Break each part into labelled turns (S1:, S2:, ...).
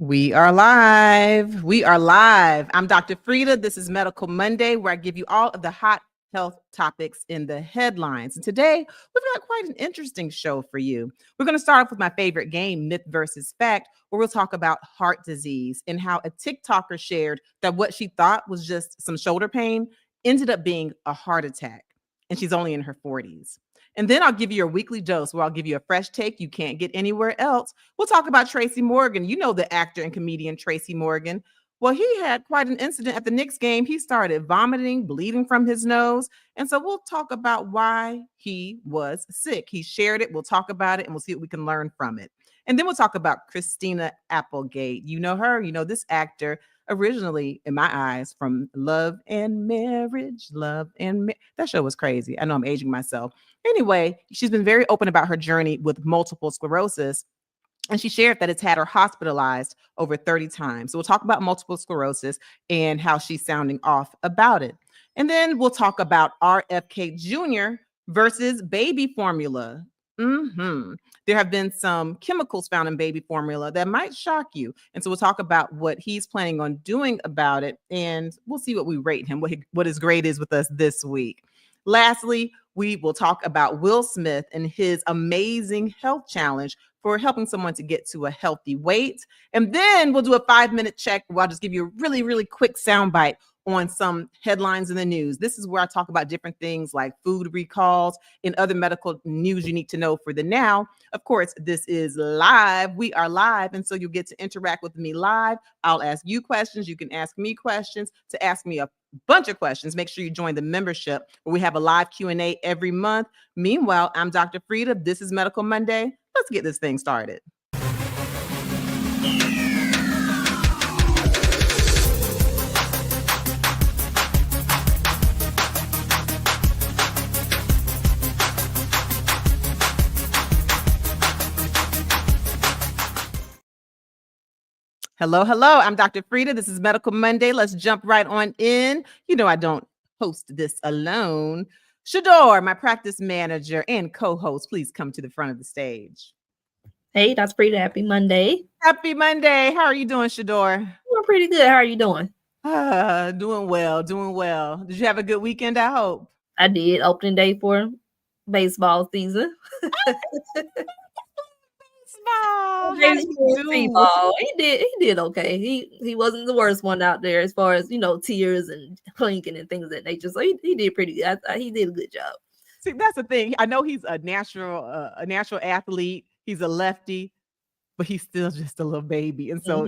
S1: We are live. We are live. I'm Dr. Frita. This is Medical Monday, where I give you all of the hot health topics in the headlines. And today, we've got quite an interesting show for you. We're going to start off with my favorite game, Myth versus Fact, where we'll talk about heart disease and how a TikToker shared that what she thought was just some shoulder pain ended up being a heart attack. And she's only in her 40s. And then I'll give you your weekly dose where I'll give you a fresh take you can't get anywhere else. We'll talk about Tracy Morgan. You know the actor and comedian Tracy Morgan. Well, he had quite an incident at the Knicks game. He started vomiting, bleeding from his nose. And so we'll talk about why he was sick. He shared it. We'll talk about it and we'll see what we can learn from it. And then we'll talk about Christina Applegate. You know her, you know this actor originally, in my eyes, from Love and Marriage. That show was crazy. I know I'm aging myself. Anyway, she's been very open about her journey with multiple sclerosis. And she shared that it's had her hospitalized over 30 times. So we'll talk about multiple sclerosis and how she's sounding off about it. And then we'll talk about RFK Jr. versus baby formula. There have been some chemicals found in baby formula that might shock you. And so we'll talk about what he's planning on doing about it. And we'll see what we rate him, what his grade is with us this week. Lastly, we will talk about Will Smith and his amazing health challenge for helping someone to get to a healthy weight. And then we'll do a 5-minute check where I'll just give you a really, really quick soundbite on some headlines in the news. This is where I talk about different things like food recalls and other medical news you need to know for the now. Of course, this is live. We are live. And so you'll get to interact with me live. I'll ask you questions. You can ask me questions. To ask me a bunch of questions, make sure you join the membership where we have a live Q&A every month. Meanwhile, I'm Dr. Frita. This is Medical Monday. Let's get this thing started. Hello. I'm Dr. Frita. This is Medical Monday. Let's jump right on in. You know I don't host this alone. Shador, my practice manager and co-host, please come to the front of the stage.
S2: Hey, Dr. Frita. Happy Monday.
S1: Happy Monday. How are you doing, Shador?
S2: Doing pretty good. How are you doing?
S1: Doing well. Did you have a good weekend, I hope?
S2: I did. Opening day for baseball season.
S1: How did he do?
S2: He did okay. He wasn't the worst one out there as far as, tears and clinking and things of that nature. So he did pretty good. He did a good job.
S1: See, that's the thing. I know he's a natural athlete. He's a lefty, but he's still just a little baby. And so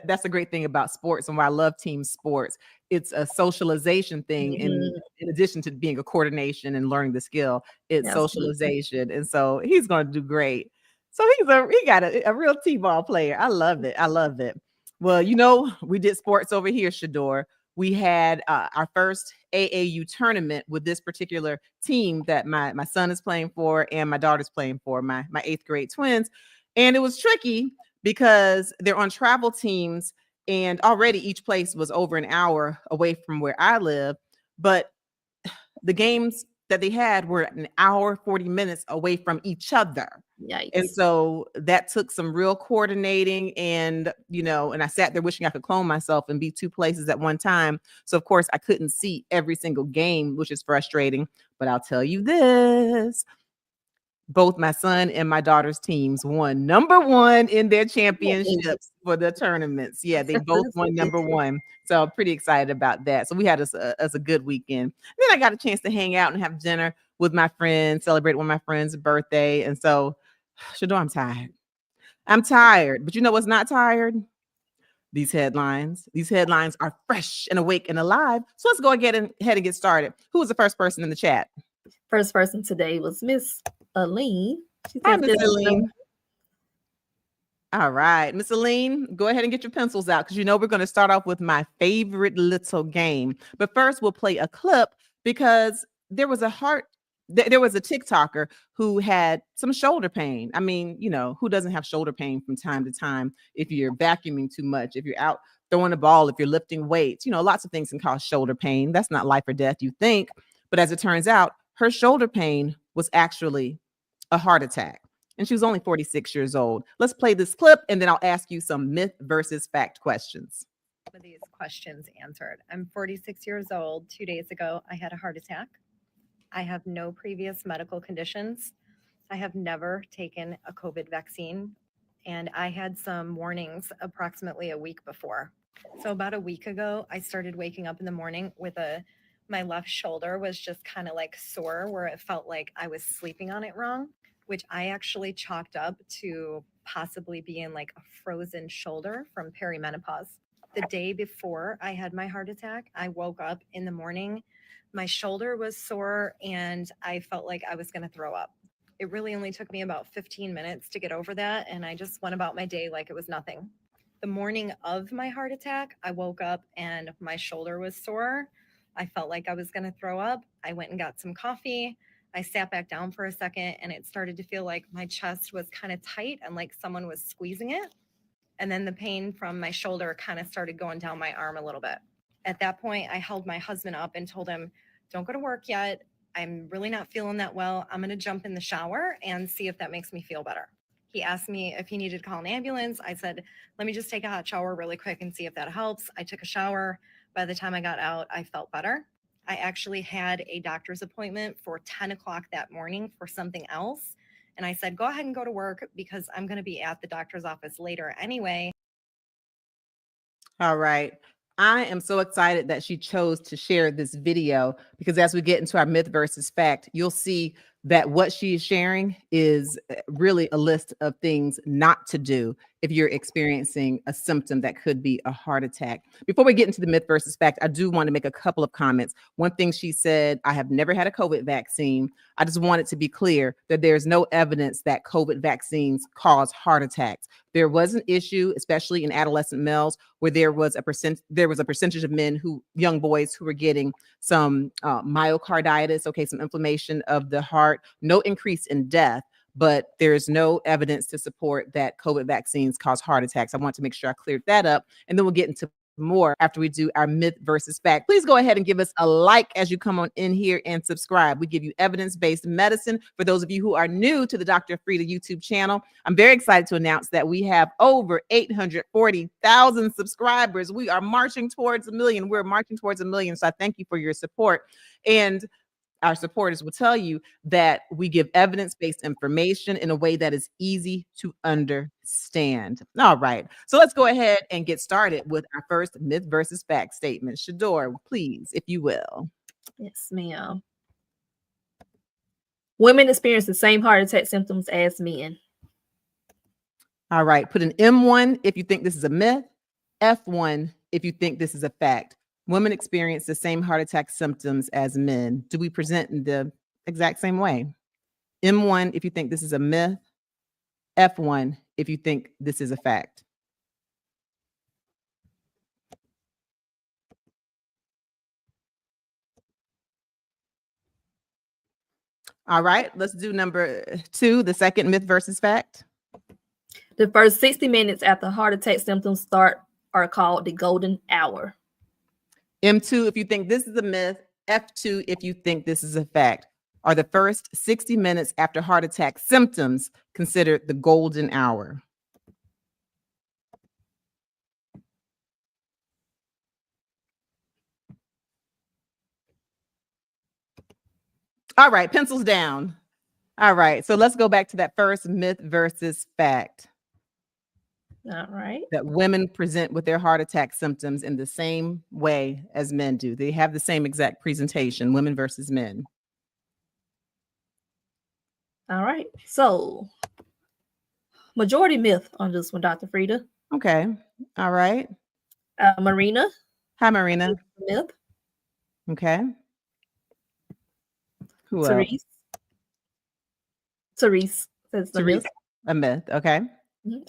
S1: that's a great thing about sports and why I love team sports. It's a socialization thing. In addition to being a coordination and learning the skill, it's socialization. And so he's going to do great. So he got a real T-ball player. I love it. Well, we did sports over here, Shador. We had our first AAU tournament with this particular team that my son is playing for and my daughter's playing for, my 8th grade twins. And it was tricky because they're on travel teams and already each place was over an hour away from where I live. But the games that they had were an hour, 40 minutes away from each other.
S2: Yikes.
S1: And so that took some real coordinating and I sat there wishing I could clone myself and be 2 places at one time. So of course I couldn't see every single game, which is frustrating, but I'll tell you this. Both my son and my daughter's teams won number 1 in their championships for the tournaments. Yeah, they both won number 1. So I'm pretty excited about that. So we had us a good weekend. Then I got a chance to hang out and have dinner with my friends, celebrate one of my friends' birthday. And so, Shador, I'm tired. But you know what's not tired? These headlines. These headlines are fresh and awake and alive. So let's go ahead and get started. Who was the first person in the chat?
S2: First person today was Miss Aline.
S1: Hi, Miss Aline. All right, Miss Aline, go ahead and get your pencils out because we're going to start off with my favorite little game. But first, we'll play a clip because there was a TikToker who had some shoulder pain. I mean, who doesn't have shoulder pain from time to time if you're vacuuming too much, if you're out throwing a ball, if you're lifting weights, lots of things can cause shoulder pain. That's not life or death, you think. But as it turns out, her shoulder pain was actually a heart attack. and she was only 46 years old. Let's play this clip, and then I'll ask you some myth versus fact questions.
S3: Of these questions answered. I'm 46 years old. 2 days ago, I had a heart attack. I have no previous medical conditions. I have never taken a COVID vaccine, and I had some warnings approximately a week before. So about a week ago, I started waking up in the morning with my left shoulder was just kind of like sore, where it felt like I was sleeping on it wrong, which I actually chalked up to possibly being like a frozen shoulder from perimenopause. The day before I had my heart attack, I woke up in the morning, my shoulder was sore, and I felt like I was going to throw up. It really only took me about 15 minutes to get over that, and I just went about my day like it was nothing. The morning of my heart attack, I woke up and my shoulder was sore. I felt like I was going to throw up. I went and got some coffee. I sat back down for a second, and it started to feel like my chest was kind of tight and like someone was squeezing it. And then the pain from my shoulder kind of started going down my arm a little bit. At that point, I held my husband up and told him, don't go to work yet. I'm really not feeling that well. I'm going to jump in the shower and see if that makes me feel better. He asked me if he needed to call an ambulance. I said, let me just take a hot shower really quick and see if that helps. I took a shower. By the time I got out, I felt better. I actually had a doctor's appointment for 10 o'clock that morning for something else. And I said, go ahead and go to work because I'm going to be at the doctor's office later anyway.
S1: All right. I am so excited that she chose to share this video, because as we get into our myth versus fact, you'll see that what she is sharing is really a list of things not to do if you're experiencing a symptom that could be a heart attack. Before we get into the myth versus fact, I do want to make a couple of comments. One thing she said, I have never had a COVID vaccine. I just want it to be clear that there's no evidence that COVID vaccines cause heart attacks. There was an issue, especially in adolescent males, where there was a percentage of men young boys who were getting some myocarditis, some inflammation of the heart, no increase in death, but there's no evidence to support that COVID vaccines cause heart attacks. I want to make sure I cleared that up, and then we'll get into more after we do our myth versus fact. Please go ahead and give us a like as you come on in here and subscribe. We give you evidence-based medicine. For those of you who are new to the Dr. Frita YouTube channel, I'm very excited to announce that we have over 840,000 subscribers. We are marching towards 1 million. We're marching towards 1 million. So I thank you for your support. And our supporters will tell you that we give evidence-based information in a way that is easy to understand. All right, so let's go ahead and get started with our first myth versus fact statement. Shador, please, if you will.
S2: Yes, ma'am. Women experience the same heart attack symptoms as men.
S1: All right, put an M1 if you think this is a myth, F1 if you think this is a fact. Women experience the same heart attack symptoms as men. Do we present in the exact same way? M1 if you think this is a myth, F1 if you think this is a fact. All right, let's do number 2, the second myth versus fact.
S2: The first 60 minutes after heart attack symptoms start are called the golden hour.
S1: M2 if you think this is a myth, F2 if you think this is a fact. Are the first 60 minutes after heart attack symptoms considered the golden hour? All right, pencils down. All right, so let's go back to that first myth versus fact.
S2: All right.
S1: That women present with their heart attack symptoms in the same way as men do. They have the same exact presentation, women versus men.
S2: All right. So, majority myth on this one, Dr. Frita.
S1: Okay. All right.
S2: Marina.
S1: Hi, Marina.
S2: Myth.
S1: Okay. Who else?
S2: Therese. Therese. That's the myth.
S1: A myth. Okay.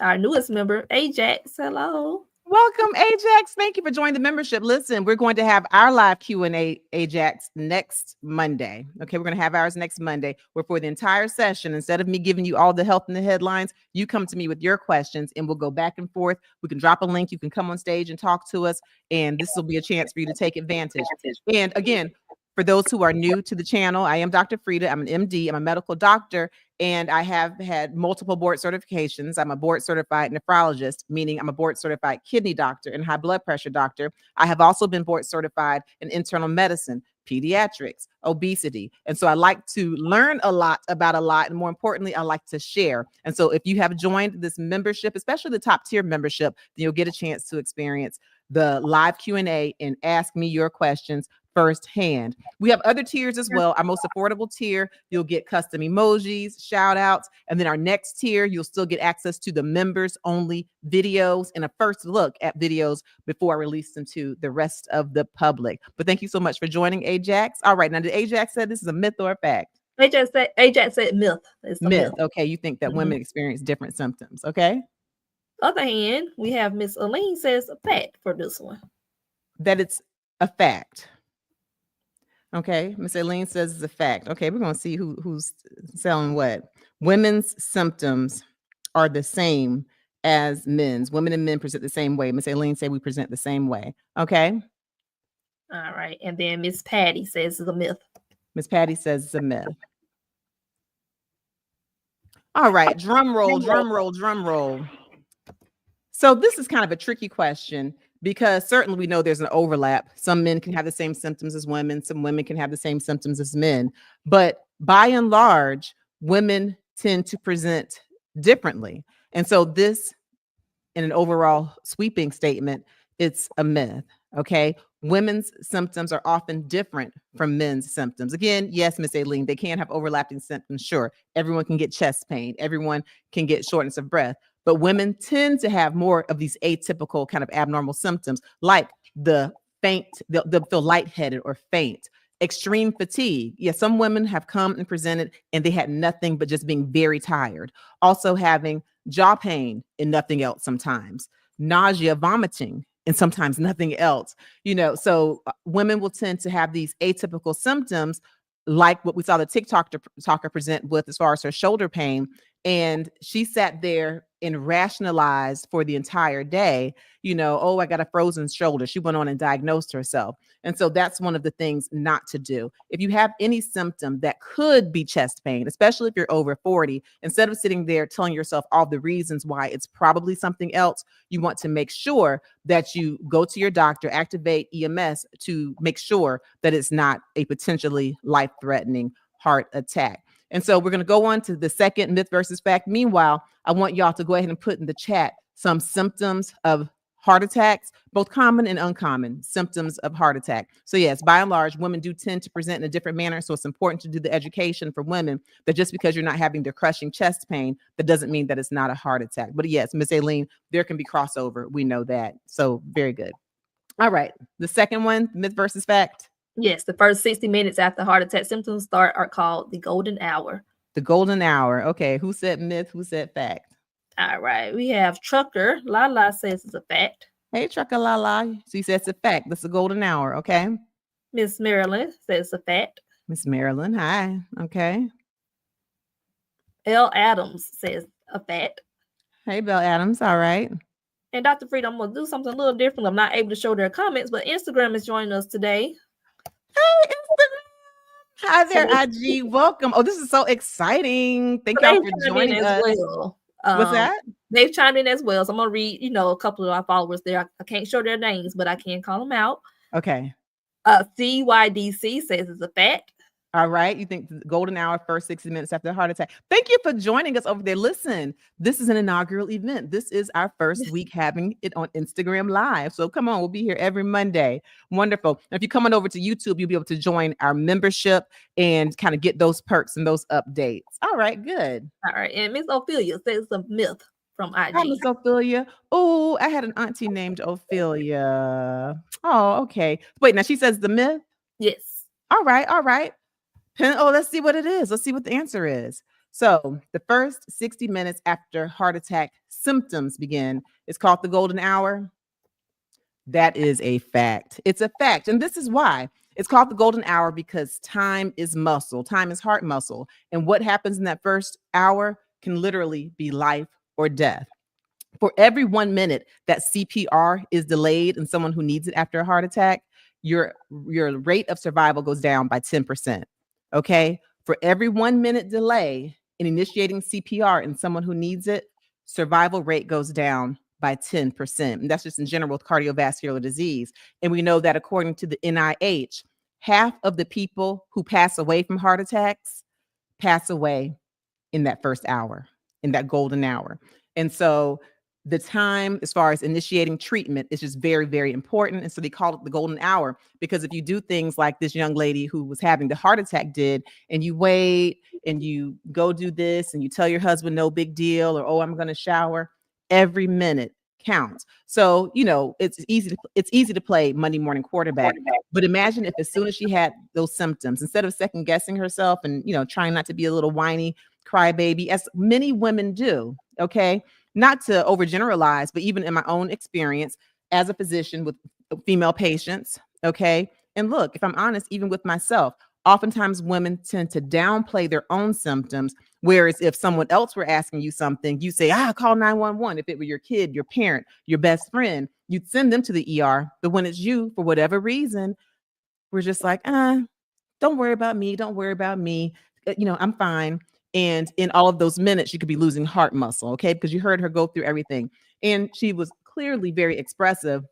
S2: Our newest member, Ajax. Hello.
S1: Welcome, Ajax. Thank you for joining the membership. Listen, we're going to have our live Q&A, Ajax, next Monday. Okay, we're going to have ours next Monday, where for the entire session, instead of me giving you all the health and the headlines, you come to me with your questions, and we'll go back and forth. We can drop a link. You can come on stage and talk to us, and this will be a chance for you to take advantage. And again, for those who are new to the channel, I am Dr. Frita. I'm an MD. I'm a medical doctor. And I have had multiple board certifications. I'm a board certified nephrologist, meaning I'm a board certified kidney doctor and high blood pressure doctor. I have also been board certified in internal medicine, pediatrics, obesity. And so I like to learn a lot about a lot. And more importantly, I like to share. And so if you have joined this membership, especially the top tier membership, then you'll get a chance to experience the live Q&A and ask me your questions firsthand. We have other tiers as well. Our most affordable tier, you'll get custom emojis, shout outs. And then our next tier, you'll still get access to the members only videos and a first look at videos before I release them to the rest of the public. But thank you so much for joining, Ajax. All right. Now, did Ajax say this is a myth or a fact?
S2: Ajax said myth. It's a myth.
S1: Okay. You think that women experience different symptoms. Okay.
S2: Other hand, we have Miss Aline says a fact for this one.
S1: That it's a fact. Okay, Miss Aileen says it's a fact. Okay, we're going to see who's selling what. Women's symptoms are the same as men's. Women and men present the same way. Miss Aileen said we present the same way. Okay.
S2: All right, and then Miss Patty says it's a myth.
S1: Miss Patty says it's a myth. All right, drum roll, drum roll, drum roll. So this is kind of a tricky question, because certainly we know there's an overlap. Some men can have the same symptoms as women. Some women can have the same symptoms as men. But by and large, women tend to present differently. And so this, in an overall sweeping statement, it's a myth. Okay. Women's symptoms are often different from men's symptoms. Again, yes, Miss Aileen, they can have overlapping symptoms. Sure. Everyone can get chest pain. Everyone can get shortness of breath. But women tend to have more of these atypical kind of abnormal symptoms, like the faint, they'll feel lightheaded or faint, extreme fatigue. Yeah, some women have come and presented and they had nothing but just being very tired. Also having jaw pain and nothing else sometimes, nausea, vomiting, and sometimes nothing else. So women will tend to have these atypical symptoms, like what we saw the TikToker present with as far as her shoulder pain. And she sat there and rationalized for the entire day, I got a frozen shoulder. She went on and diagnosed herself. And so that's one of the things not to do. If you have any symptom that could be chest pain, especially if you're over 40, instead of sitting there telling yourself all the reasons why it's probably something else, you want to make sure that you go to your doctor, activate EMS to make sure that it's not a potentially life-threatening heart attack. And so we're going to go on to the second myth versus fact. Meanwhile, I want y'all to go ahead and put in the chat some symptoms of heart attacks, both common and uncommon symptoms of heart attack. So yes, by and large, women do tend to present in a different manner. So it's important to do the education for women that just because you're not having the crushing chest pain, that doesn't mean that it's not a heart attack. But yes, Miss Aileen, there can be crossover. We know that. So very good. All right. The second one, myth versus fact.
S2: Yes, the first 60 minutes after heart attack symptoms start are called the golden hour.
S1: The golden hour. Okay. Who said myth? Who said fact?
S2: All right. We have Trucker. Lala says it's a fact.
S1: Hey, Trucker Lala. She says it's a fact. That's the golden hour. Okay.
S2: Miss Marilyn says it's a fact.
S1: Miss Marilyn. Hi. Okay.
S2: L. Adams says a fact.
S1: Hey, Belle Adams. All right.
S2: And Dr. Frita, I'm going to do something a little different. I'm not able to show their comments, but Instagram is joining us today.
S1: Hey, Instagram. Hi there, IG. Welcome. Oh, this is so exciting. Thank y'all for joining us.
S2: Well.
S1: What's that?
S2: They've chimed in as well. So I'm going to read, a couple of our followers there. I can't show their names, but I can call them out.
S1: Okay.
S2: CYDC says it's a fact.
S1: All right. You think the golden hour, first 60 minutes after a heart attack. Thank you for joining us over there. Listen, this is an inaugural event. This is our first week having it on Instagram Live. So come on, we'll be here every Monday. Wonderful. Now, if you come on over to YouTube, you'll be able to join our membership and kind of get those perks and those updates. All right, good.
S2: All right. And Miss Ophelia says it's a myth from IG.
S1: Hi, Miss Ophelia. Oh, I had an auntie named Ophelia. Oh, okay. Wait, now she says the myth?
S2: Yes.
S1: All right. All right. Oh, let's see what it is. Let's see what the answer is. So the first 60 minutes after heart attack symptoms begin is called the golden hour. That is a fact. It's a fact. And this is why it's called the golden hour, because time is muscle. Time is heart muscle. And what happens in that first hour can literally be life or death. For every 1 minute that CPR is delayed in someone who needs it after a heart attack, your rate of survival goes down by 10%. Okay. For every 1 minute delay in initiating CPR in someone who needs it, survival rate goes down by 10%. And that's just in general with cardiovascular disease. And we know that according to the NIH, half of the people who pass away from heart attacks pass away in that first hour, in that golden hour. And so the time as far as initiating treatment is just very, very important. And so they call it the golden hour, because if you do things like this young lady who was having the heart attack did, and you wait and you go do this and you tell your husband no big deal, or, oh, I'm going to shower, every minute counts. So, it's easy to play Monday morning quarterback, but imagine if as soon as she had those symptoms, instead of second guessing herself and, trying not to be a little whiny crybaby, as many women do, okay? Not to overgeneralize, but even in my own experience as a physician with female patients, okay? And look, if I'm honest, even with myself, oftentimes women tend to downplay their own symptoms, whereas if someone else were asking you something, you say, call 911. If it were your kid, your parent, your best friend, you'd send them to the ER. But when it's you, for whatever reason, we're just like, don't worry about me. Don't worry about me. I'm fine. And in all of those minutes, you could be losing heart muscle, okay? Because you heard her go through everything. And she was clearly very expressive,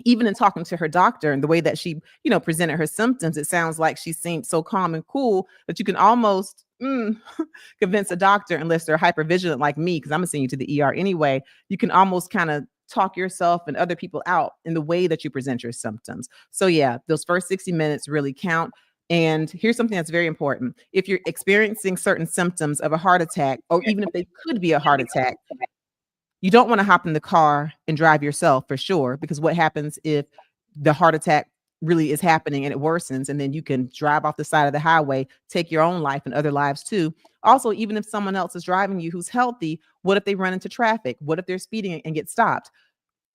S1: even in talking to her doctor, and the way that she, presented her symptoms. It sounds like she seemed so calm and cool that you can almost convince a doctor, unless they're hypervigilant like me, because I'm gonna send you to the ER anyway. You can almost kind of talk yourself and other people out in the way that you present your symptoms. So yeah, those first 60 minutes really count. And here's something that's very important. If you're experiencing certain symptoms of a heart attack, or even if they could be a heart attack, you don't want to hop in the car and drive yourself, for sure, because what happens if the heart attack really is happening and it worsens, and then you can drive off the side of the highway, take your own life and other lives too. Also, even if someone else is driving you who's healthy, what if they run into traffic? What if they're speeding and get stopped?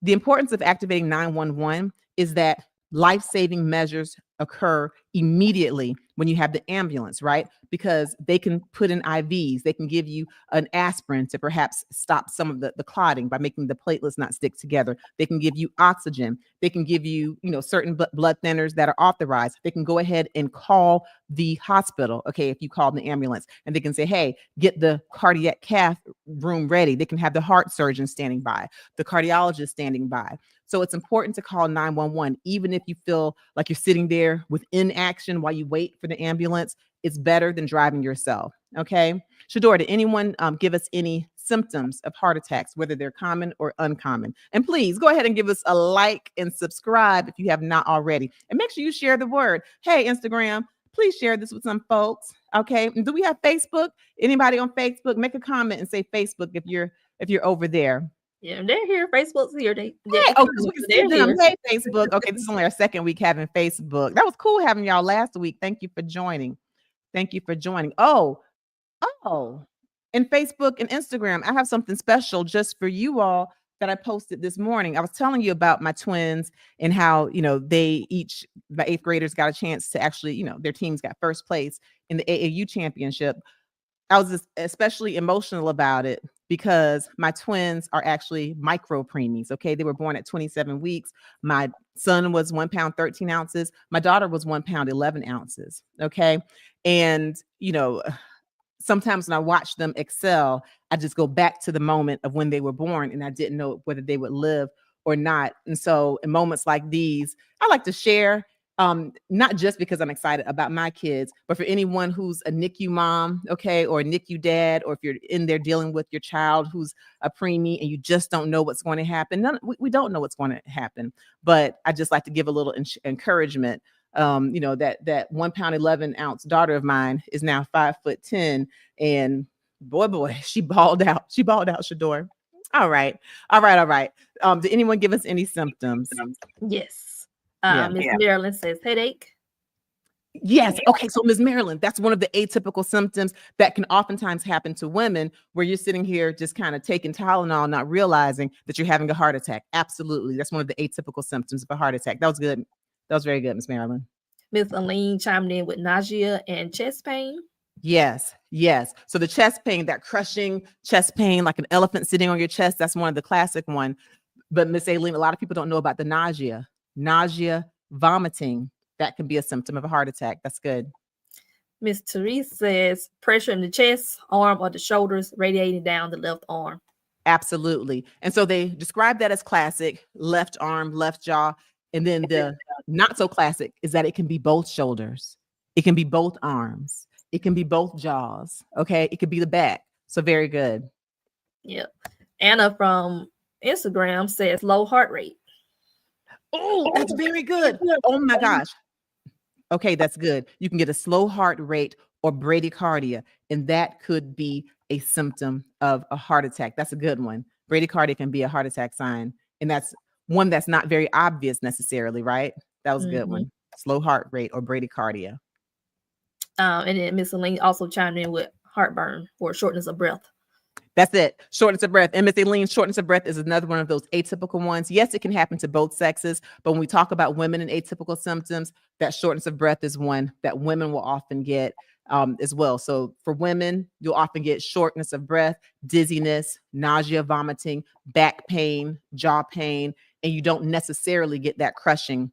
S1: The importance of activating 911 is that life-saving measures occur immediately when you have the ambulance, right? Because they can put in IVs, they can give you an aspirin to perhaps stop some of the clotting by making the platelets not stick together. They can give you oxygen. They can give you, certain blood thinners that are authorized. They can go ahead and call the hospital, okay, if you call the ambulance, and they can say, hey, get the cardiac cath room ready. They can have the heart surgeon standing by, the cardiologist standing by. So it's important to call 911, even if you feel like you're sitting there with inaction while you wait for the ambulance. It's better than driving yourself. Okay. Shador, did anyone give us any symptoms of heart attacks, whether they're common or uncommon? And please go ahead and give us a like and subscribe if you have not already. And make sure you share the word. Hey, Instagram, please share this with some folks. Okay. And do we have Facebook? Anybody on Facebook? Make a comment and say Facebook if you're over there.
S2: Yeah, they're here. Facebook's here.
S1: Hey, we can see them. Hey, Facebook. Okay, this is only our second week having Facebook. That was cool having y'all last week. Thank you for joining. Oh, and Facebook and Instagram, I have something special just for you all that I posted this morning. I was telling you about my twins and how, they each, my 8th graders, got a chance to actually, their teams got first place in the AAU championship. I was just especially emotional about it because my twins are actually micro preemies. Okay. They were born at 27 weeks. My son was 1 pound, 13 ounces. My daughter was 1 pound, 11 ounces. Okay. And, sometimes when I watch them excel, I just go back to the moment of when they were born and I didn't know whether they would live or not. And so in moments like these, I like to share, not just because I'm excited about my kids, but for anyone who's a NICU mom, okay, or a NICU dad, or if you're in there dealing with your child who's a preemie and you just don't know what's going to happen. We don't know what's going to happen, but I just like to give a little encouragement. That 1 pound, 11 ounce daughter of mine is now 5'10", and boy, she balled out, Shador. All right. Did anyone give us any symptoms?
S2: Yes. Miss Marilyn says headache.
S1: Yes. Okay. So Ms. Marilyn, that's one of the atypical symptoms that can oftentimes happen to women, where you're sitting here just kind of taking Tylenol, not realizing that you're having a heart attack. Absolutely. That's one of the atypical symptoms of a heart attack. That was good. That was very good, Ms. Marilyn.
S2: Miss Aline chimed in with nausea and chest pain.
S1: Yes. So the chest pain, that crushing chest pain, like an elephant sitting on your chest, that's one of the classic one. But Miss Aileen, a lot of people don't know about the nausea, vomiting. That can be a symptom of a heart attack. That's good.
S2: Miss Therese says pressure in the chest, arm, or the shoulders radiating down the left arm.
S1: Absolutely. And so they describe that as classic, left arm, left jaw. And then the not so classic is that it can be both shoulders. It can be both arms. It can be both jaws. Okay. It could be the back. So very good.
S2: Yep. Anna from Instagram says low heart rate.
S1: Oh, that's very good. Oh my gosh. Okay, that's good. You can get a slow heart rate or bradycardia, and that could be a symptom of a heart attack. That's a good one. Bradycardia can be a heart attack sign, and that's one that's not very obvious necessarily, right? That was a good one. Slow heart rate or bradycardia.
S2: And then Miss Elaine also chimed in with heartburn or shortness of breath.
S1: That's it. Shortness of breath. And Miss Aileen, shortness of breath is another one of those atypical ones. Yes, it can happen to both sexes, but when we talk about women and atypical symptoms, that shortness of breath is one that women will often get as well. So for women, you'll often get shortness of breath, dizziness, nausea, vomiting, back pain, jaw pain, and you don't necessarily get that crushing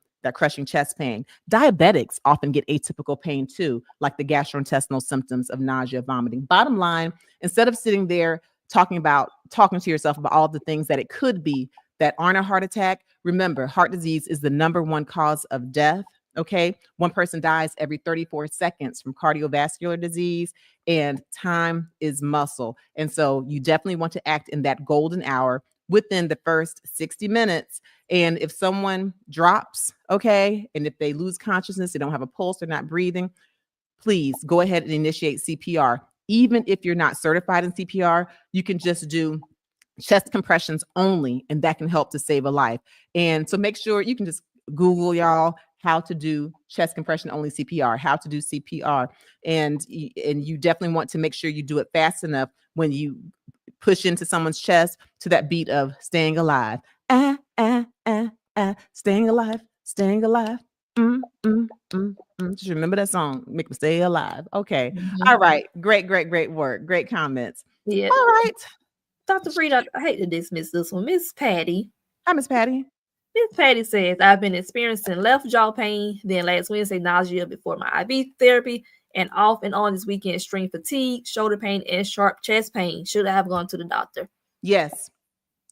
S1: chest pain. Diabetics often get atypical pain too, like the gastrointestinal symptoms of nausea, vomiting. Bottom line, instead of sitting there talking to yourself about all the things that it could be that aren't a heart attack, remember, heart disease is the #1 cause of death. Okay. One person dies every 34 seconds from cardiovascular disease, and time is muscle. And so you definitely want to act in that golden hour within the first 60 minutes. And if someone drops, okay, and if they lose consciousness, they don't have a pulse, they're not breathing, please go ahead and initiate CPR. Even if you're not certified in CPR, you can just do chest compressions only, and that can help to save a life. And so make sure you can just Google, y'all, how to do chest compression only CPR, how to do CPR. And you definitely want to make sure you do it fast enough when you push into someone's chest to that beat of Staying Alive. Staying alive, staying alive. Just remember that song. Make them stay alive. Okay. All right. Great work. Great comments.
S2: Yeah.
S1: All right.
S2: Dr. Frita, I hate to dismiss this one. Miss Patty.
S1: Hi, Miss Patty.
S2: Miss Patty says, I've been experiencing left jaw pain, then last Wednesday nausea before my IV therapy, and off and on this weekend extreme fatigue, shoulder pain, and sharp chest pain. Should I have gone to the doctor?
S1: Yes.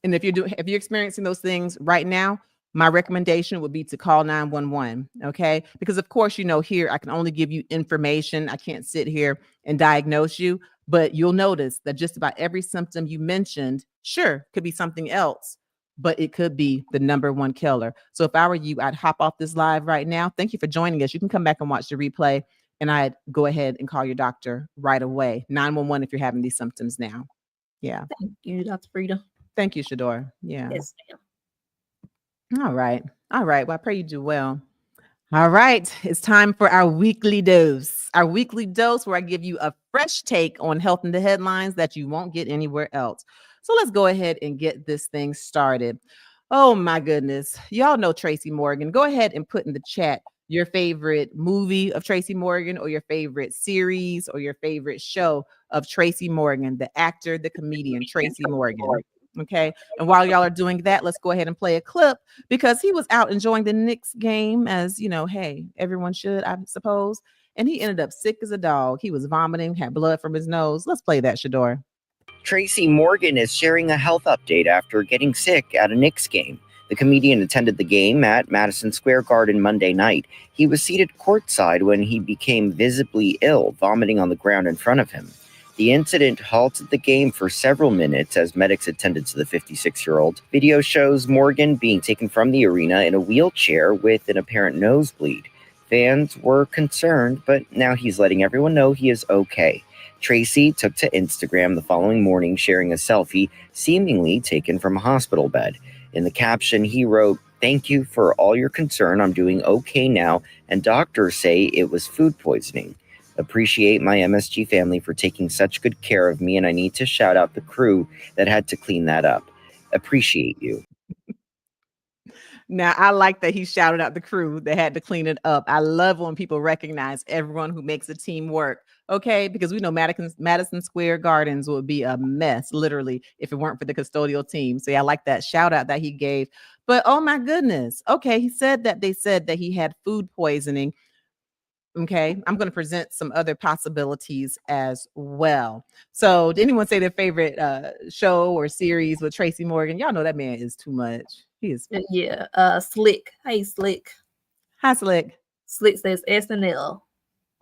S1: And if you're experiencing those things right now, my recommendation would be to call 911. Okay. Because of course, here I can only give you information. I can't sit here and diagnose you, but you'll notice that just about every symptom you mentioned, sure, could be something else, but it could be the #1 killer. So if I were you, I'd hop off this live right now. Thank you for joining us. You can come back and watch the replay, and I'd go ahead and call your doctor right away. 911 if you're having these symptoms now. Yeah.
S2: Thank you, Dr. Frita.
S1: Thank you, Shador. Yeah.
S2: Yes, ma'am.
S1: All right. Well, I pray you do well. All right. It's time for our weekly dose. Our weekly dose where I give you a fresh take on health in the headlines that you won't get anywhere else. So let's go ahead and get this thing started. Oh my goodness. Y'all know Tracy Morgan. Go ahead and put in the chat your favorite movie of Tracy Morgan, or your favorite series, or your favorite show of Tracy Morgan, the actor, the comedian, Tracy Morgan. Okay. And while y'all are doing that, let's go ahead and play a clip, because he was out enjoying the Knicks game, as hey, everyone should, I suppose. And he ended up sick as a dog. He was vomiting, had blood from his nose. Let's play that, Shador.
S4: Tracy Morgan is sharing a health update after getting sick at a Knicks game. The comedian attended the game at Madison Square Garden Monday night. He was seated courtside when he became visibly ill, vomiting on the ground in front of him. The incident halted the game for several minutes as medics attended to the 56-year-old. Video shows Morgan being taken from the arena in a wheelchair with an apparent nosebleed. Fans were concerned, but now he's letting everyone know he is okay. Tracy took to Instagram the following morning, sharing a selfie seemingly taken from a hospital bed. In the caption, he wrote, "Thank you for all your concern. I'm doing okay now, and doctors say it was food poisoning. Appreciate my MSG family for taking such good care of me, and I need to shout out the crew that had to clean that up. Appreciate you."
S1: Now, I like that he shouted out the crew that had to clean it up. I love when people recognize everyone who makes a team work, okay? Because we know Madison Square Gardens would be a mess, literally, if it weren't for the custodial team. So yeah, I like that shout out that he gave. But oh my goodness. Okay, they said that he had food poisoning. Okay, I'm going to present some other possibilities as well. So, did anyone say their favorite show or series with Tracy Morgan? Y'all know that man is too much. He is.
S2: Yeah. Slick. Hey, Slick.
S1: Hi, Slick.
S2: Slick says SNL.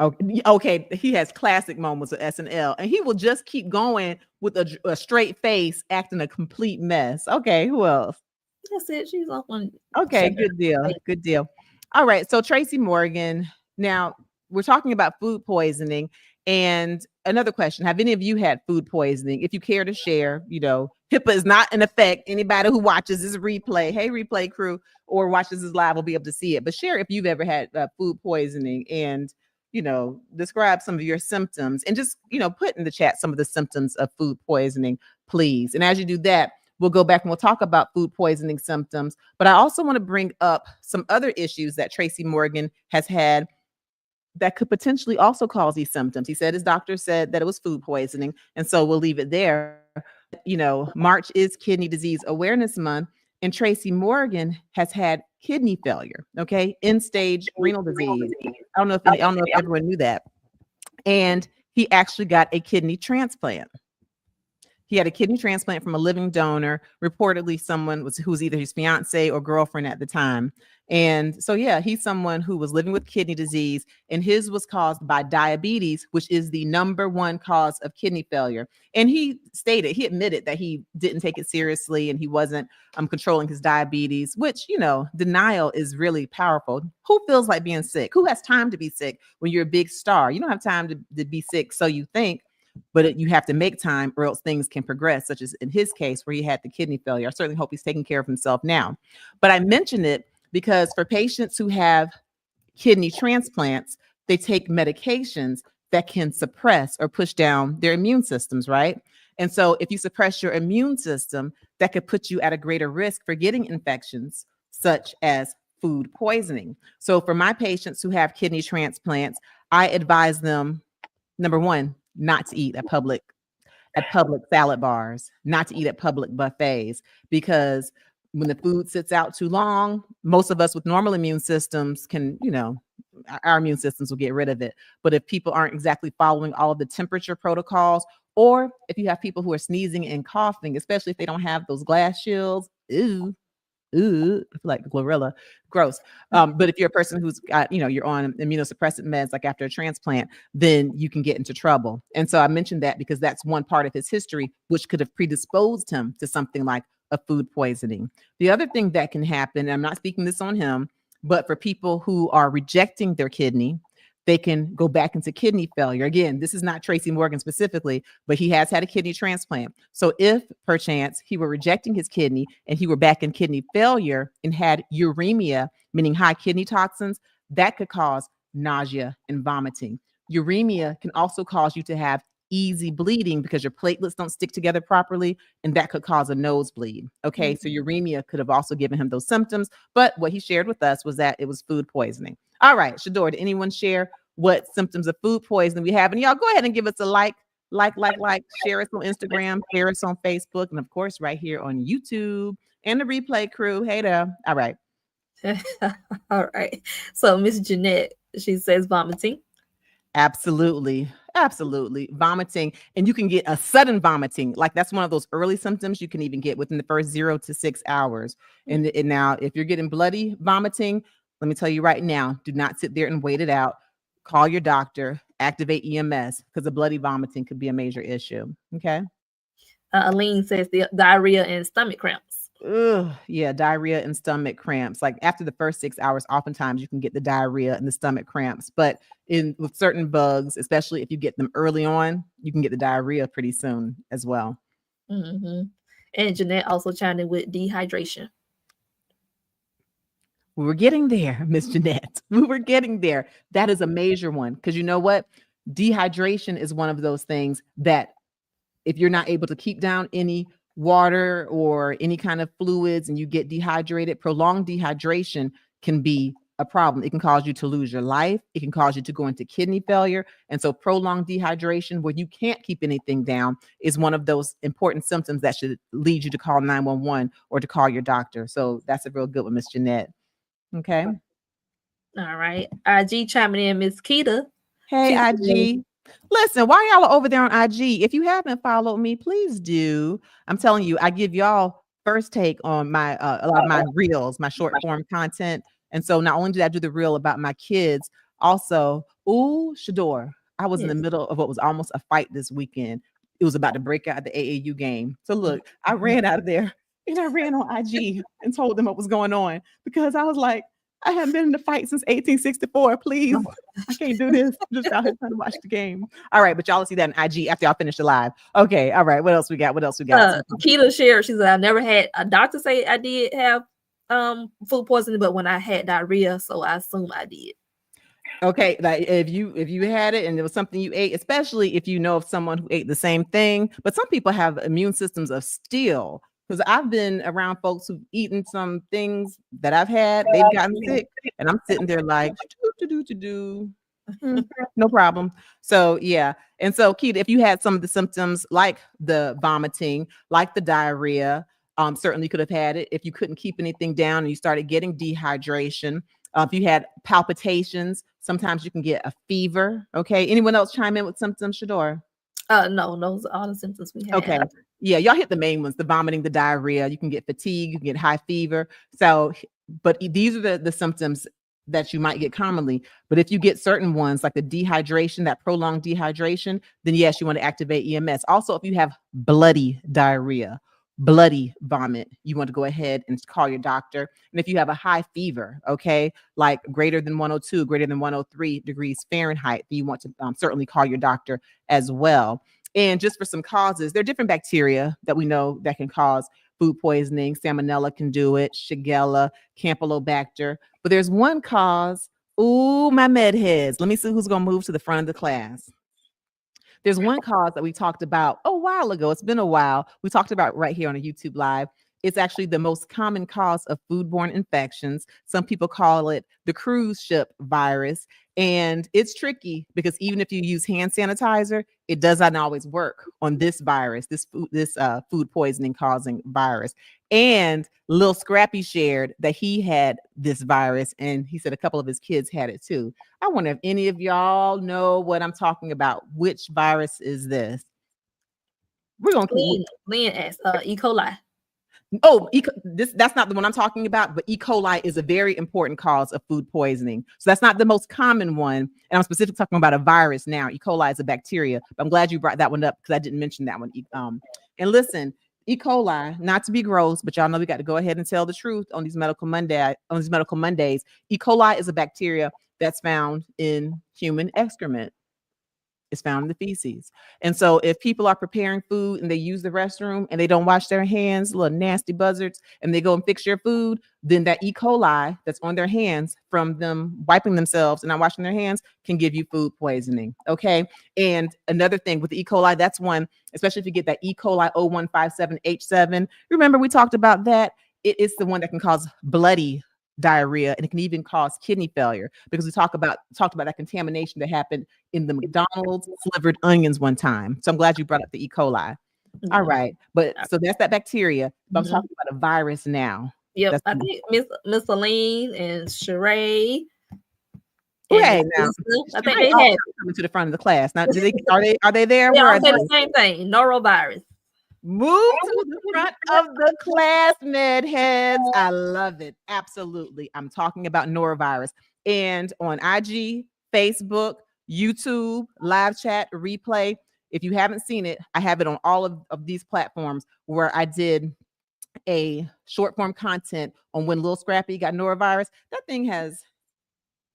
S1: Okay, he has classic moments with SNL, and he will just keep going with a straight face, acting a complete mess. Okay, who else?
S2: That's it. She's on one.
S1: Okay, good deal. Good deal. All right, so Tracy Morgan. Now we're talking about food poisoning, and another question: have any of you had food poisoning? If you care to share, HIPAA is not in effect. Anybody who watches this replay, hey, replay crew, or watches this live will be able to see it. But share if you've ever had food poisoning and describe some of your symptoms and just, put in the chat some of the symptoms of food poisoning, please. And as you do that, we'll go back and we'll talk about food poisoning symptoms. But I also want to bring up some other issues that Tracy Morgan has had that could potentially also cause these symptoms. He said his doctor said that it was food poisoning. And so we'll leave it there. March is Kidney Disease Awareness Month. And Tracy Morgan has had kidney failure, okay, end-stage renal disease. I don't know if everyone knew that. And he actually got a kidney transplant. He had a kidney transplant from a living donor, reportedly someone who was either his fiance or girlfriend at the time. And so, yeah, he's someone who was living with kidney disease, and his was caused by diabetes, which is the number one cause of kidney failure. And he admitted that he didn't take it seriously and he wasn't controlling his diabetes, which, denial is really powerful. Who feels like being sick? Who has time to be sick when you're a big star? You don't have time to be sick, so you think. But you have to make time or else things can progress, such as in his case where he had the kidney failure. I certainly hope he's taking care of himself now. But I mention it because for patients who have kidney transplants, they take medications that can suppress or push down their immune systems, right? And so if you suppress your immune system, that could put you at a greater risk for getting infections such as food poisoning. So for my patients who have kidney transplants, I advise them, number one, not to eat at public salad bars, not to eat at public buffets, because when the food sits out too long, most of us with normal immune systems can, our immune systems will get rid of it. But if people aren't exactly following all of the temperature protocols, or if you have people who are sneezing and coughing, especially if they don't have those glass shields, like Glorilla, gross. But if you're a person who's got, you're on immunosuppressant meds, like after a transplant, then you can get into trouble. And so I mentioned that because that's one part of his history, which could have predisposed him to something like a food poisoning. The other thing that can happen, and I'm not speaking this on him, but for people who are rejecting their kidney, they can go back into kidney failure. Again, this is not Tracy Morgan specifically, but he has had a kidney transplant. So if perchance he were rejecting his kidney and he were back in kidney failure and had uremia, meaning high kidney toxins, that could cause nausea and vomiting. Uremia can also cause you to have easy bleeding because your platelets don't stick together properly, and that could cause a nosebleed. Okay, so uremia could have also given him those symptoms, but what he shared with us was that it was food poisoning. All right, Shador, did anyone share what symptoms of food poisoning we have? And y'all go ahead and give us a like, share us on Instagram, share us on Facebook, and of course right here on YouTube and the replay crew. Hey there. All right.
S2: All right. So Miss Jeanette, she says vomiting.
S1: Absolutely. Vomiting. And you can get a sudden vomiting. Like that's one of those early symptoms you can even get within the first 0 to 6 hours. And now if you're getting bloody vomiting, let me tell you right now, do not sit there and wait it out. Call your doctor, activate EMS, because the bloody vomiting could be a major issue. Okay.
S2: Aline says the diarrhea and stomach cramps.
S1: Yeah, diarrhea and stomach cramps. Like after the first 6 hours, oftentimes you can get the diarrhea and the stomach cramps. But with certain bugs, especially if you get them early on, you can get the diarrhea pretty soon as well.
S2: Mm-hmm. And Jeanette also chimed in with dehydration.
S1: We were getting there, Miss Jeanette. We were getting there. That is a major one because you know what? Dehydration is one of those things that if you're not able to keep down any water or any kind of fluids and you get dehydrated, prolonged dehydration can be a problem. It can cause you to lose your life. It can cause you to go into kidney failure. And so prolonged dehydration where you can't keep anything down is one of those important symptoms that should lead you to call 911 or to call your doctor. So that's a real good one, Miss Jeanette. Okay.
S2: All right. IG chiming in, Miss Keita.
S1: Hey,
S2: She
S1: IG. Listen, while y'all are over there on IG, if you haven't followed me, please do. I'm telling you, I give y'all first take on my a lot of my reels, my short form content. And so not only did I do the reel about my kids, also, Shador, I was in the
S2: Yes.
S1: middle of what was almost a fight this weekend. It was about to break out the AAU game. So look, I ran out of there and I ran on IG and told them what was going on because I was like, I haven't been in a fight since 1864. Please. I can't do this. I'm just out here trying to watch the game. All right, but y'all will see that on IG after y'all finish the live. Okay, all right. What else we got?
S2: Keita shared. She said, "I never had a doctor say I did have food poisoning, but when I had diarrhea, so I assume I did."
S1: Okay, like if you had it and it was something you ate, especially if you know of someone who ate the same thing, but some people have immune systems of steel. Because I've been around folks who've eaten some things that I've had, they've gotten sick, and I'm sitting there like, no problem. So yeah, and so Keita, if you had some of the symptoms like the vomiting, like the diarrhea, certainly could have had it. If you couldn't keep anything down and you started getting dehydration, if you had palpitations, sometimes you can get a fever. Okay, anyone else chime in with symptoms, Shador?
S2: No, those are all the symptoms we have.
S1: Okay. Yeah, y'all hit the main ones, the vomiting, the diarrhea. You can get fatigue, you can get high fever. So, but these are the symptoms that you might get commonly. But if you get certain ones like the dehydration, that prolonged dehydration, then yes, you want to activate EMS. Also, if you have bloody diarrhea, bloody vomit, you want to go ahead and call your doctor. And if you have a high fever, okay, like greater than 102, greater than 103 degrees Fahrenheit, you want to certainly call your doctor as well. And just for some causes, there are different bacteria that we know that can cause food poisoning. Salmonella can do it, Shigella, Campylobacter. But there's one cause. Ooh, my med heads. Let me see who's going to move to the front of the class. There's one cause that we talked about a while ago. It's been a while. We talked about right here on a YouTube Live. It's actually the most common cause of foodborne infections. Some people call it the cruise ship virus. And it's tricky because even if you use hand sanitizer, it does not always work on this virus, this food poisoning causing virus. And Lil Scrappy shared that he had this virus, and he said a couple of his kids had it too. I wonder if any of y'all know what I'm talking about. Which virus is this? We're gonna keep
S2: Lynn asked, E. coli.
S1: Oh, that's not the one I'm talking about, but E. coli is a very important cause of food poisoning. So that's not the most common one. And I'm specifically talking about a virus now. E. coli is a bacteria. But I'm glad you brought that one up because I didn't mention that one. And listen, E. coli, not to be gross, but y'all know we got to go ahead and tell the truth on these medical Mondays. E. coli is a bacteria that's found in human excrement. Is found in the feces. And so if people are preparing food and they use the restroom and they don't wash their hands, little nasty buzzards, and they go and fix your food, then that E. coli that's on their hands from them wiping themselves and not washing their hands can give you food poisoning. Okay. And another thing with the E. coli, that's one, especially if you get that E. coli 0157H7. Remember, we talked about that. It is the one that can cause bloody diarrhea, and it can even cause kidney failure because we talked about that contamination that happened in the McDonald's slivered onions one time. So I'm glad you brought up the E. coli. All right, but so that's that bacteria. But I'm talking about a virus now.
S2: Yep, I think Miss Aline and Sheree.
S1: Okay, now
S2: I think they had
S1: coming to the front of the class. Now, are they there?
S2: Yeah, they the same thing. Norovirus.
S1: Move to the front of the class, med heads. I love it. Absolutely. I'm talking about norovirus. And on IG, Facebook, YouTube, live chat, replay. If you haven't seen it, I have it on all of these platforms where I did a short form content on when Lil Scrappy got norovirus. That thing has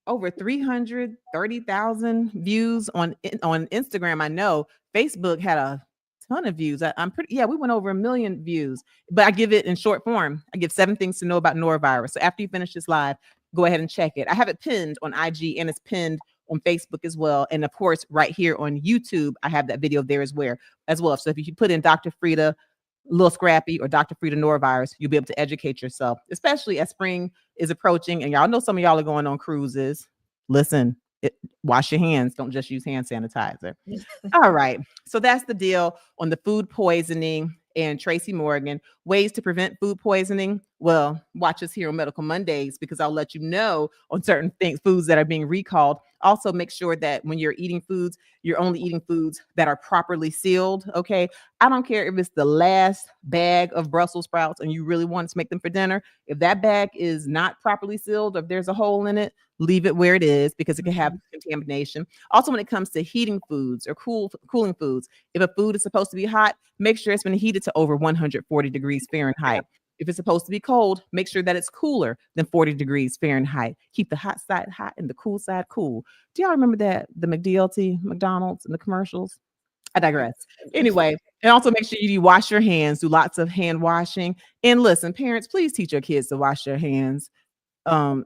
S1: over 330,000 views on Instagram. I know Facebook had a ton of views. We went over 1 million views, but I give it in short form. I give 7 things to know about norovirus. So after you finish this live, go ahead and check it. I have it pinned on IG and it's pinned on Facebook as well. And of course, right here on YouTube, I have that video there as well. So if you put in Dr. Frita, Lil Scrappy, or Dr. Frita norovirus, you'll be able to educate yourself, especially as spring is approaching. And y'all know some of y'all are going on cruises. Listen, wash your hands. Don't just use hand sanitizer. All right. So that's the deal on the food poisoning and Tracy Morgan, ways to prevent food poisoning. Well, watch us here on Medical Mondays because I'll let you know on certain things, foods that are being recalled. Also, make sure that when you're eating foods, you're only eating foods that are properly sealed. Okay. I don't care if it's the last bag of Brussels sprouts and you really want to make them for dinner. If that bag is not properly sealed, or if there's a hole in it, leave it where it is because it can have contamination. Also, when it comes to heating foods or cooling foods, if a food is supposed to be hot, make sure it's been heated to over 140 degrees Fahrenheit. If it's supposed to be cold, make sure that it's cooler than 40 degrees Fahrenheit. Keep the hot side hot and the cool side cool. Do y'all remember that? The McDonald's and the commercials? I digress. Anyway, and also make sure you wash your hands, do lots of hand washing. And listen, parents, please teach your kids to wash their hands. And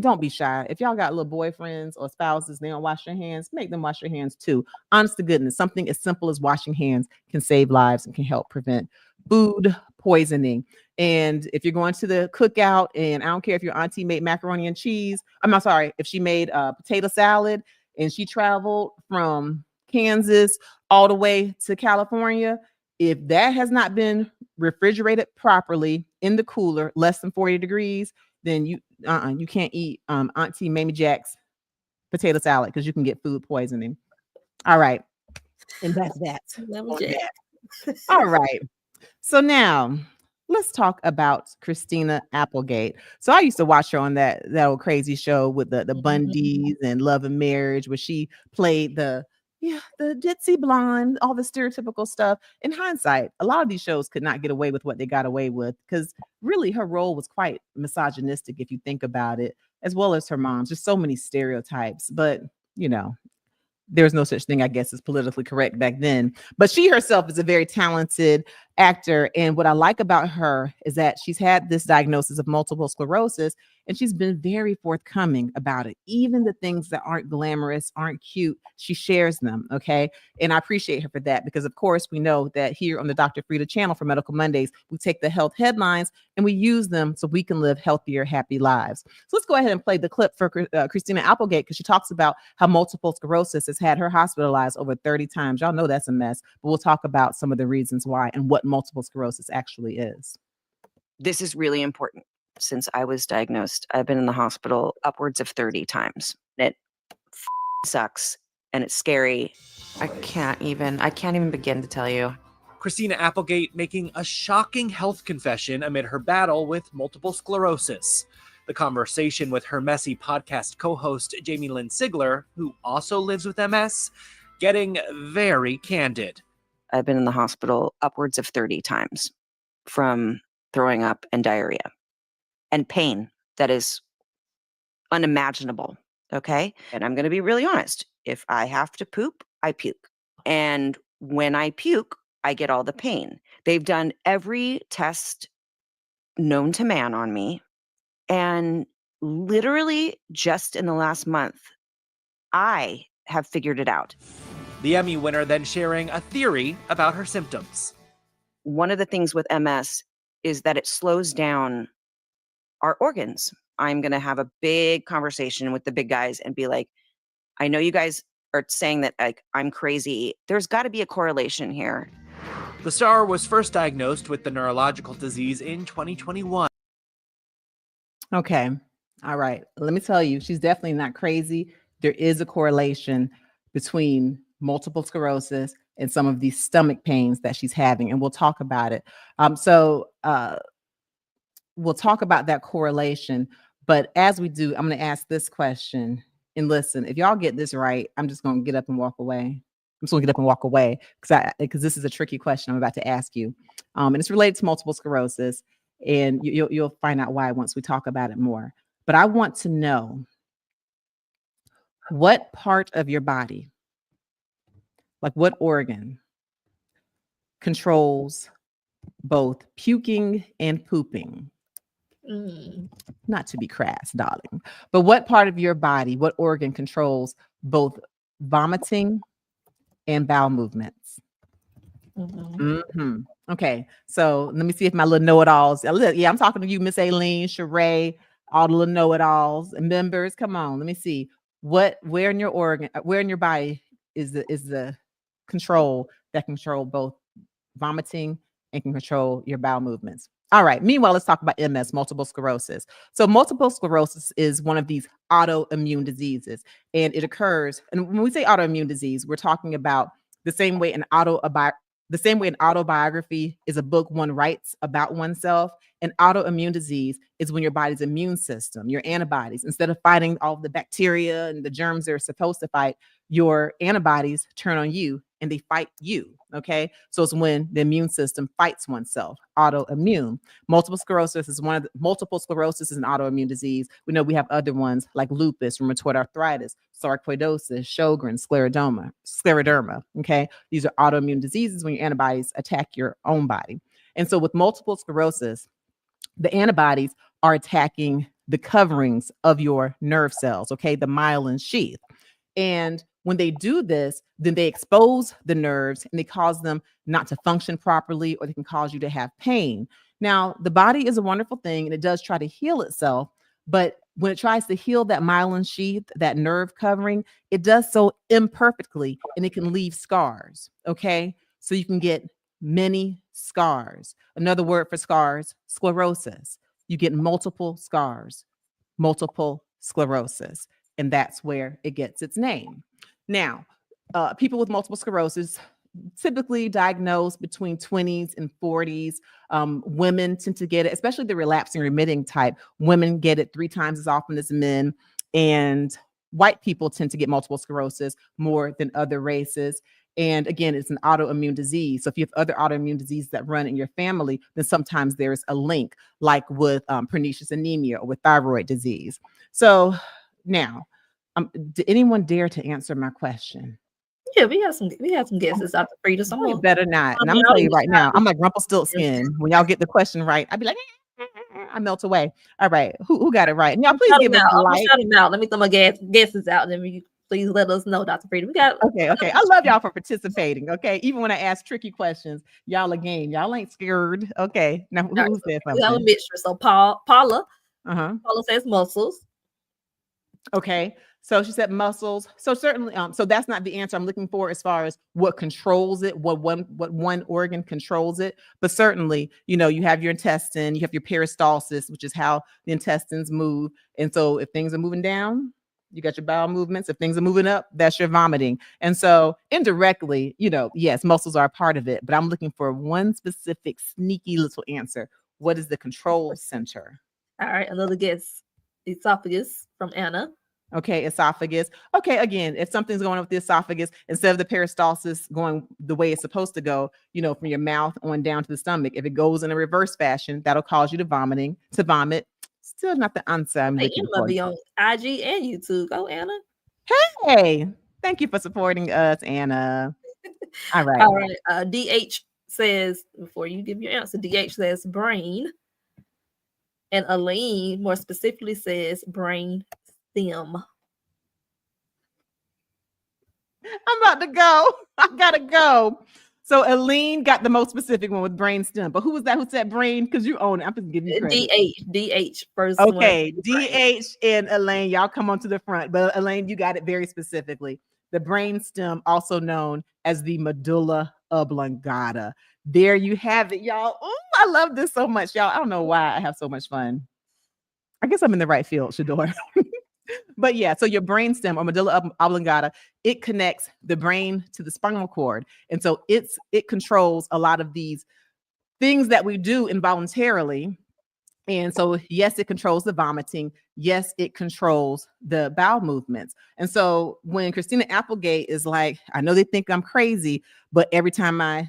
S1: don't be shy. If y'all got little boyfriends or spouses, they don't wash their hands, make them wash their hands too. Honest to goodness, something as simple as washing hands can save lives and can help prevent food poisoning. And if you're going to the cookout, and I don't care if your auntie made macaroni and cheese, I'm not sorry, if she made a potato salad and she traveled from Kansas all the way to California, if that has not been refrigerated properly in the cooler, less than 40 degrees, then you can't eat Auntie Mamie Jack's potato salad because you can get food poisoning. All right. And that's that. All right. So now let's talk about Christina Applegate. So I used to watch her on that old crazy show with the Bundys and Love and Marriage, where she played the ditzy blonde, all the stereotypical stuff. In hindsight, a lot of these shows could not get away with what they got away with because really her role was quite misogynistic if you think about it, as well as her mom's. Just so many stereotypes, but there's no such thing, I guess, as politically correct back then. But she herself is a very talented actor. And what I like about her is that she's had this diagnosis of multiple sclerosis, and she's been very forthcoming about it. Even the things that aren't glamorous, aren't cute, she shares them. Okay. And I appreciate her for that because, of course, we know that here on the Dr. Frita channel for Medical Mondays, we take the health headlines and we use them so we can live healthier, happy lives. So let's go ahead and play the clip for Christina Applegate because she talks about how multiple sclerosis has had her hospitalized over 30 times. Y'all know that's a mess, but we'll talk about some of the reasons why and what multiple sclerosis actually is.
S5: This is really important. Since I was diagnosed, I've been in the hospital upwards of 30 times. It sucks and it's scary. I can't even begin to tell you.
S6: Christina Applegate making a shocking health confession amid her battle with multiple sclerosis. The conversation with her messy podcast co-host Jamie Lynn Sigler, who also lives with MS, getting very candid.
S5: I've been in the hospital upwards of 30 times from throwing up and diarrhea and pain that is unimaginable. Okay. And I'm going to be really honest. If I have to poop, I puke. And when I puke, I get all the pain. They've done every test known to man on me. And literally just in the last month, I have figured it out.
S6: The Emmy winner then sharing a theory about her symptoms.
S5: One of the things with MS is that it slows down our organs. I'm going to have a big conversation with the big guys and be like, I know you guys are saying that like I'm crazy. There's got to be a correlation here.
S6: The star was first diagnosed with the neurological disease in 2021.
S1: Okay. All right. Let me tell you, she's definitely not crazy. There is a correlation between multiple sclerosis and some of these stomach pains that she's having, and we'll talk about it. We'll talk about that correlation. But as we do, I'm going to ask this question. And listen, if y'all get this right, I'm just going to get up and walk away. I'm just going to get up and walk away because this is a tricky question I'm about to ask you. And it's related to multiple sclerosis. And you'll find out why once we talk about it more. But I want to know what part of your body, like what organ, controls both puking and pooping? Not to be crass, darling, but what part of your body, what organ controls both vomiting and bowel movements? Okay, so let me see if my little know-it-alls. Yeah, I'm talking to you, Miss Aileen, Sheree, all the little know-it-alls and members. Come on, let me see where in your body is the control that control both vomiting and can control your bowel movements. All right. Meanwhile, let's talk about MS, multiple sclerosis. So multiple sclerosis is one of these autoimmune diseases, and it occurs. And when we say autoimmune disease, we're talking about the same way an autobiography is a book one writes about oneself. An autoimmune disease is when your body's immune system, your antibodies, instead of fighting all the bacteria and the germs they're supposed to fight, your antibodies turn on you and they fight you. Okay. So it's when the immune system fights oneself, autoimmune. Multiple sclerosis is an autoimmune disease. We know we have other ones like lupus, rheumatoid arthritis, sarcoidosis, Sjogren's, scleroderma. Okay. These are autoimmune diseases when your antibodies attack your own body. And so with multiple sclerosis, the antibodies are attacking the coverings of your nerve cells, okay, the myelin sheath. And when they do this, then they expose the nerves and they cause them not to function properly, or they can cause you to have pain. Now, the body is a wonderful thing and it does try to heal itself, but when it tries to heal that myelin sheath, that nerve covering, it does so imperfectly and it can leave scars, okay? So you can get many scars. Another word for scars, sclerosis. You get multiple scars, multiple sclerosis, and that's where it gets its name. Now, people with multiple sclerosis typically diagnosed between 20s and 40s. Women tend to get it, especially the relapsing remitting type. Women get it 3 times as often as men, and white people tend to get multiple sclerosis more than other races. And again, it's an autoimmune disease. So if you have other autoimmune diseases that run in your family, then sometimes there's a link, like with pernicious anemia or with thyroid disease. So now, did anyone dare to answer my question?
S2: Yeah, we have some guesses out the Frita.
S1: You better not. And I'm gonna tell you right now, I'm like Rumpelstiltskin. When y'all get the question right, I'd be like, I melt away. All right, who got it right? And y'all please give us a like.
S2: Shout them out. Let me throw my guesses out, and then please let us know, Dr. Frita. We got
S1: okay. I love y'all for participating. Okay, even when I ask tricky questions, y'all are game. Y'all ain't scared. Okay, now who said something?
S2: We have a mixture. So Paula says muscles.
S1: Okay, so she said muscles. So certainly, so that's not the answer I'm looking for as far as what controls it, what one organ controls it. But certainly, you have your intestine, you have your peristalsis, which is how the intestines move. And so if things are moving down, you got your bowel movements. If things are moving up, that's your vomiting. And so indirectly, yes, muscles are a part of it, but I'm looking for one specific sneaky little answer. What is the control center?
S2: All right, another guess. Esophagus from Anna.
S1: Okay, esophagus. Okay, again, if something's going on with the esophagus, instead of the peristalsis going the way it's supposed to go, from your mouth on down to the stomach, if it goes in a reverse fashion, that'll cause you to vomit. Still not the answer I'm looking for.
S2: Be on IG and YouTube. Go, Anna.
S1: Hey, thank you for supporting us, Anna. All right.
S2: All right. DH says, before you give your answer, DH says brain. And Elaine more specifically says brain stem.
S1: I'm about to go. I gotta go. So Elaine got the most specific one with brain stem. But who was that who said brain? Because you own it. I'm just giving you credit.
S2: DH first.
S1: Okay, DH and Elaine, y'all come on to the front. But Elaine, you got it very specifically. The brain stem, also known as the medulla oblongata. There you have it, y'all. Oh, I love this so much, y'all. I don't know why I have so much fun. I guess I'm in the right field, Shador. But yeah, so your brain stem or medulla oblongata, it connects the brain to the spinal cord. And so it controls a lot of these things that we do involuntarily. And so, yes, it controls the vomiting. Yes, it controls the bowel movements. And so when Christina Applegate is like, I know they think I'm crazy, but every time I,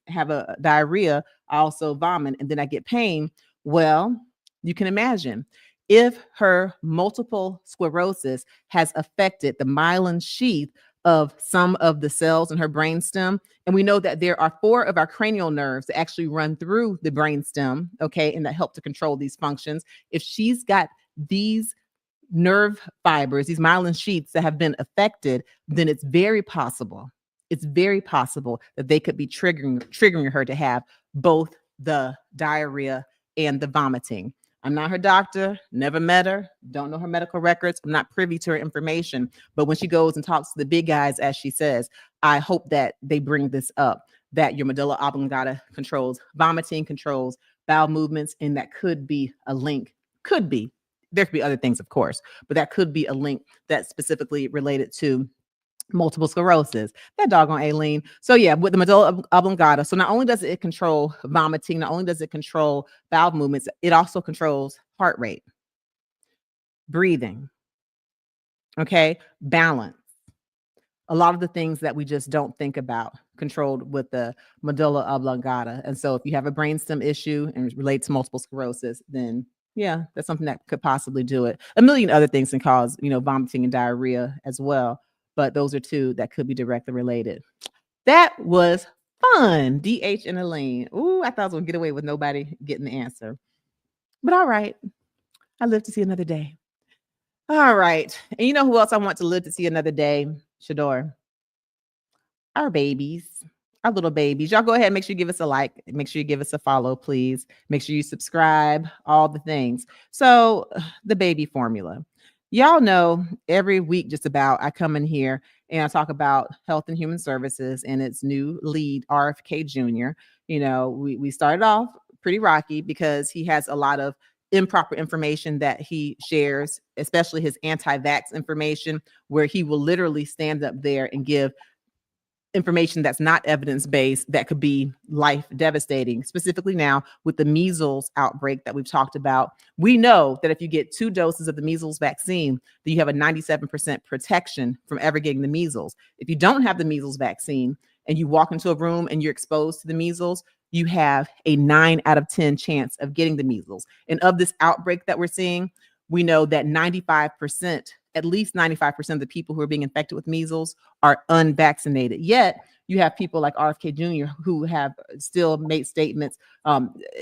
S1: have a diarrhea, I also vomit and then I get pain. Well, you can imagine if her multiple sclerosis has affected the myelin sheath of some of the cells in her brainstem. And we know that there are 4 of our cranial nerves that actually run through the brainstem, okay, and that help to control these functions. If she's got these nerve fibers, these myelin sheaths that have been affected, then it's very possible that they could be triggering her to have both the diarrhea and the vomiting. I'm not her doctor, never met her, don't know her medical records. I'm not privy to her information. But when she goes and talks to the big guys, as she says, I hope that they bring this up, that your medulla oblongata controls vomiting, controls bowel movements, and that could be a link. Could be. There could be other things, of course, but that could be a link that's specifically related to multiple sclerosis. That doggone Aileen. So yeah, with the medulla oblongata, so not only does it control vomiting, not only does it control bowel movements, it also controls heart rate, breathing, okay, balance. A lot of the things that we just don't think about controlled with the medulla oblongata. And so if you have a brainstem issue and it relates to multiple sclerosis, then yeah, that's something that could possibly do it. A million other things can cause, vomiting and diarrhea as well. But those are two that could be directly related. That was fun. DH and Elaine. Ooh, I thought I was going to get away with nobody getting the answer. But all right. I live to see another day. All right. And you know who else I want to live to see another day? Shador. Our babies. Our little babies. Y'all go ahead and make sure you give us a like. Make sure you give us a follow, please. Make sure you subscribe. All the things. So the baby formula. Y'all know every week just about I come in here and I talk about Health and Human Services and its new lead, RFK Jr. We started off pretty rocky because he has a lot of improper information that he shares, especially his anti-vax information, where he will literally stand up there and give information that's not evidence-based that could be life devastating. Specifically now with the measles outbreak that we've talked about, we know that if you get 2 doses of the measles vaccine, that you have a 97% protection from ever getting the measles. If you don't have the measles vaccine and you walk into a room and you're exposed to the measles, you have a 9 out of 10 chance of getting the measles. And of this outbreak that we're seeing, we know that 95%, at least 95% of the people who are being infected with measles are unvaccinated. Yet you have people like RFK Jr. who have still made statements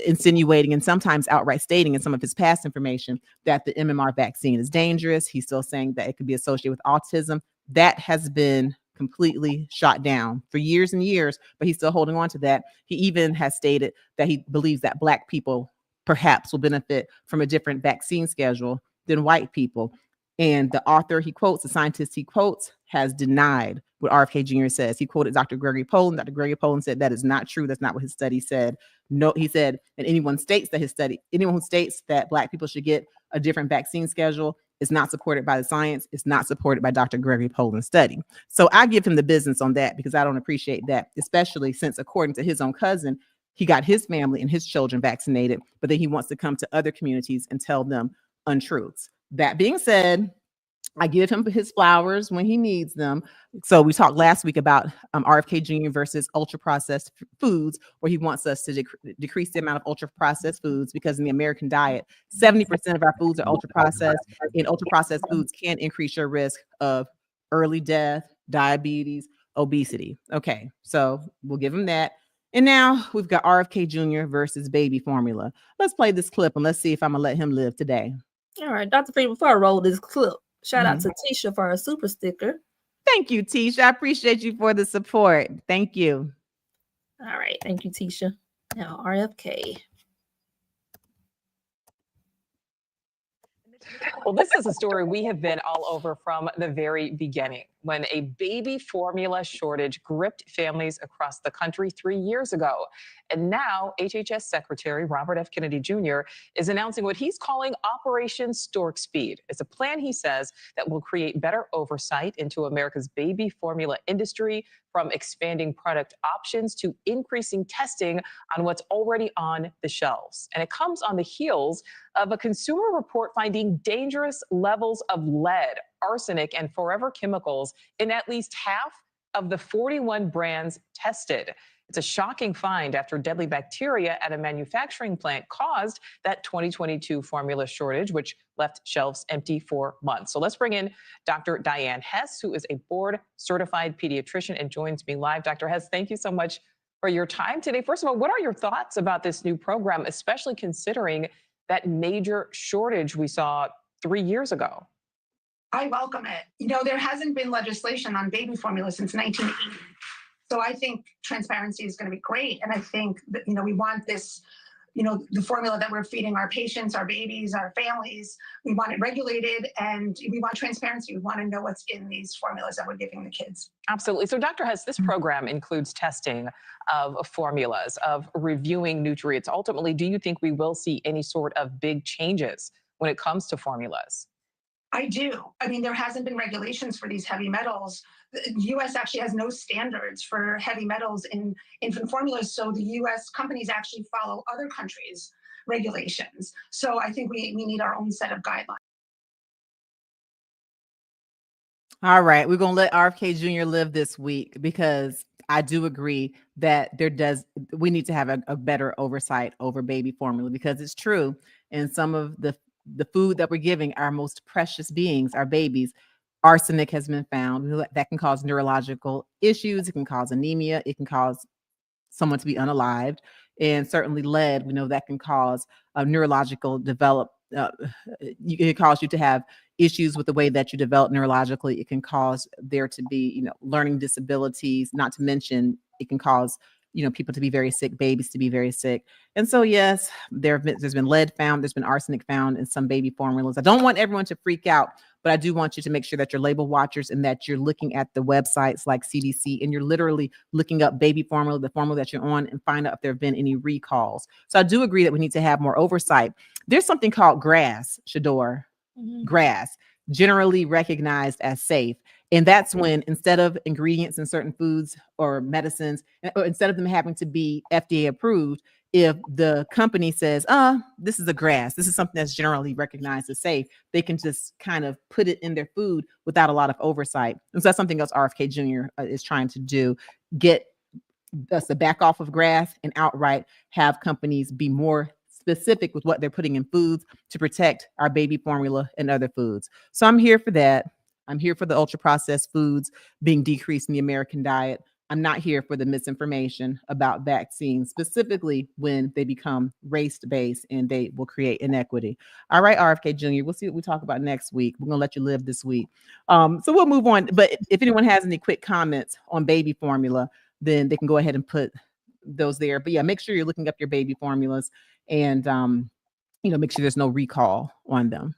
S1: insinuating and sometimes outright stating in some of his past information that the MMR vaccine is dangerous. He's still saying that it could be associated with autism. That has been completely shot down for years and years, but he's still holding on to that. He even has stated that he believes that Black people perhaps will benefit from a different vaccine schedule than white people. And the author he quotes, the scientist he quotes, has denied what RFK Jr. says. He quoted Dr. Gregory Poland. Dr. Gregory Poland said that is not true. That's not what his study said. No, he said, and anyone who states that Black people should get a different vaccine schedule is not supported by the science. It's not supported by Dr. Gregory Poland's study. So I give him the business on that because I don't appreciate that, especially since, according to his own cousin, he got his family and his children vaccinated, but then he wants to come to other communities and tell them untruths. That being said, I give him his flowers when he needs them. So we talked last week about RFK Jr. versus ultra-processed foods, where he wants us to decrease the amount of ultra-processed foods because in the American diet, 70% of our foods are ultra-processed, and ultra-processed foods can increase your risk of early death, diabetes, obesity. Okay, so we'll give him that. And now we've got RFK Jr. versus baby formula. Let's play this clip and let's see if I'm gonna let him live today.
S2: All right, Dr. Frita, before I roll this clip, shout out to Tisha for her super sticker.
S1: Thank you, Tisha. I appreciate you for the support. Thank you.
S2: All right, thank you, Tisha. Now, RFK.
S7: Well, this is a story we have been all over from the very beginning, when a baby formula shortage gripped families across the country 3 years ago. And now HHS Secretary Robert F. Kennedy Jr. is announcing what he's calling Operation Stork Speed. It's a plan, he says, that will create better oversight into America's baby formula industry, from expanding product options to increasing testing on what's already on the shelves. And it comes on the heels of a consumer report finding dangerous levels of lead, arsenic, and forever chemicals in at least half of the 41 brands tested. It's a shocking find after deadly bacteria at a manufacturing plant caused that 2022 formula shortage, which left shelves empty for months. So let's bring in Dr. Diane Hess, who is a board-certified pediatrician and joins me live. Dr. Hess, thank you so much for your time today. First of all, what are your thoughts about this new program, especially considering that major shortage we saw 3 years ago?
S8: I welcome it. There hasn't been legislation on baby formula since 1980. So I think transparency is going to be great. And I think that, we want this the formula that we're feeding our patients, our babies, our families. We want it regulated, and we want transparency. We want to know what's in these formulas that we're giving the kids.
S7: Absolutely. So, Dr. Hess, this program includes testing of formulas, of reviewing nutrients. Ultimately, do you think we will see any sort of big changes when it comes to formulas?
S8: I do. I mean, there hasn't been regulations for these heavy metals. The U.S. actually has no standards for heavy metals in infant formulas, so the U.S. companies actually follow other countries' regulations. So I think we need our own set of guidelines.
S1: All right, we're gonna let RFK Jr. live this week because I do agree that we need to have a better oversight over baby formula, because it's true. And some of the food that we're giving our most precious beings, our babies, arsenic has been found. That can cause neurological issues. It can cause anemia. It can cause someone to be unalived. And certainly lead, we know that can cause neurological it can cause you to have issues with the way that you develop neurologically. It can cause there to be, learning disabilities, not to mention it can cause, people to be very sick, babies to be very sick. And so, yes, there's been lead found, there's been arsenic found in some baby formulas. I don't want everyone to freak out, but I do want you to make sure that you're label watchers and that you're looking at the websites like CDC and you're literally looking up baby formula, the formula that you're on, and find out if there have been any recalls. So I do agree that we need to have more oversight. There's something called GRAS, Shador, GRAS, generally recognized as safe. And that's when, instead of ingredients in certain foods or medicines, or instead of them having to be FDA approved, if the company says, this is a GRAS, this is something that's generally recognized as safe, they can just kind of put it in their food without a lot of oversight. And so that's something else RFK Jr. Is trying to do, get us to back off of GRAS and outright have companies be more specific with what they're putting in foods to protect our baby formula and other foods. So I'm here for that. I'm here for the ultra processed foods being decreased in the American diet. I'm not here for the misinformation about vaccines, specifically when they become race-based and they will create inequity. All right, RFK Jr., we'll see what we talk about next week. We're going to let you live this week. So we'll move on. But if anyone has any quick comments on baby formula, then they can go ahead and put those there. But yeah, make sure you're looking up your baby formulas and, make sure there's no recall on them.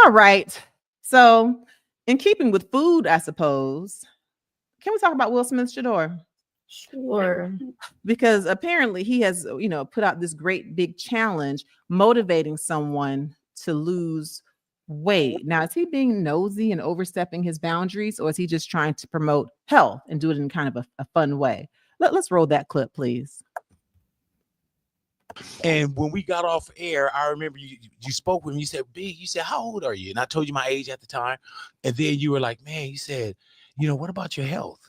S1: All right. So in keeping with food, I suppose, can we talk about Will Smith, Shador?
S2: Sure.
S1: Because apparently he has, put out this great big challenge motivating someone to lose weight. Now, is he being nosy and overstepping his boundaries, or is he just trying to promote health and do it in kind of a fun way? Let's roll that clip, please.
S9: And when we got off air, I remember you spoke with me. You said, Big, you said, how old are you? And I told you my age at the time. And then you were like, man, you said, what about your health?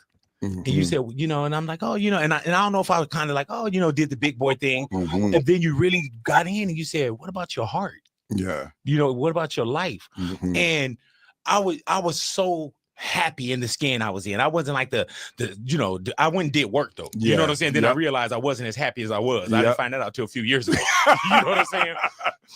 S9: Mm-hmm. And you said, and I'm like, oh, and I don't know if I was kind of like, oh, did the big boy thing. Mm-hmm. And then you really got in and you said, what about your heart? Yeah. What about your life? Mm-hmm. And I was so happy in the skin I was in. I wasn't like I went and did work though. Yeah. You know what I'm saying? Then I realized I wasn't as happy as I was. I didn't find that out till a few years ago. You know what I'm saying?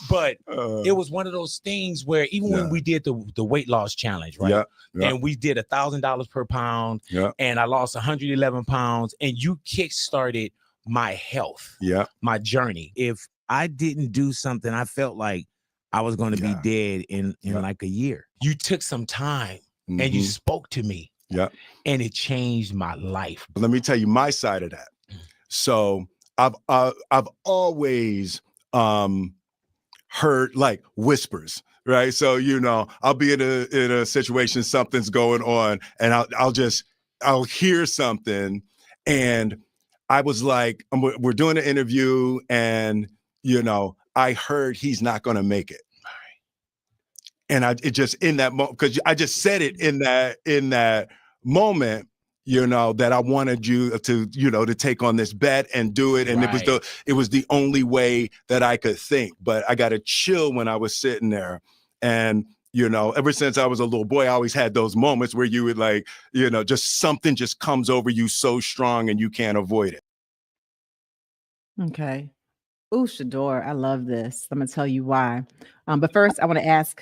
S9: But it was one of those things where even when we did the weight loss challenge, right? And we did $1,000 per pound, and I lost 111 pounds, and you kickstarted my health, my journey. If I didn't do something, I felt like I was going to be dead in like a year. You took some time. Mm-hmm. And you spoke to me. Yeah. And it changed my life.
S10: Let me tell you my side of that. So I've always heard like whispers, right? So, I'll be in a situation, something's going on, and I'll hear something. And I was like, we're doing an interview, and, I heard he's not going to make it. And it just in that moment, because I just said it in that moment, that I wanted you to, to take on this bet and do it. And it was the only way that I could think. But I got a chill when I was sitting there. And, ever since I was a little boy, I always had those moments where you would like, just something just comes over you so strong and you can't avoid it.
S1: Okay. Ooh, Shador, I love this. I'm gonna tell you why. But first, I want to ask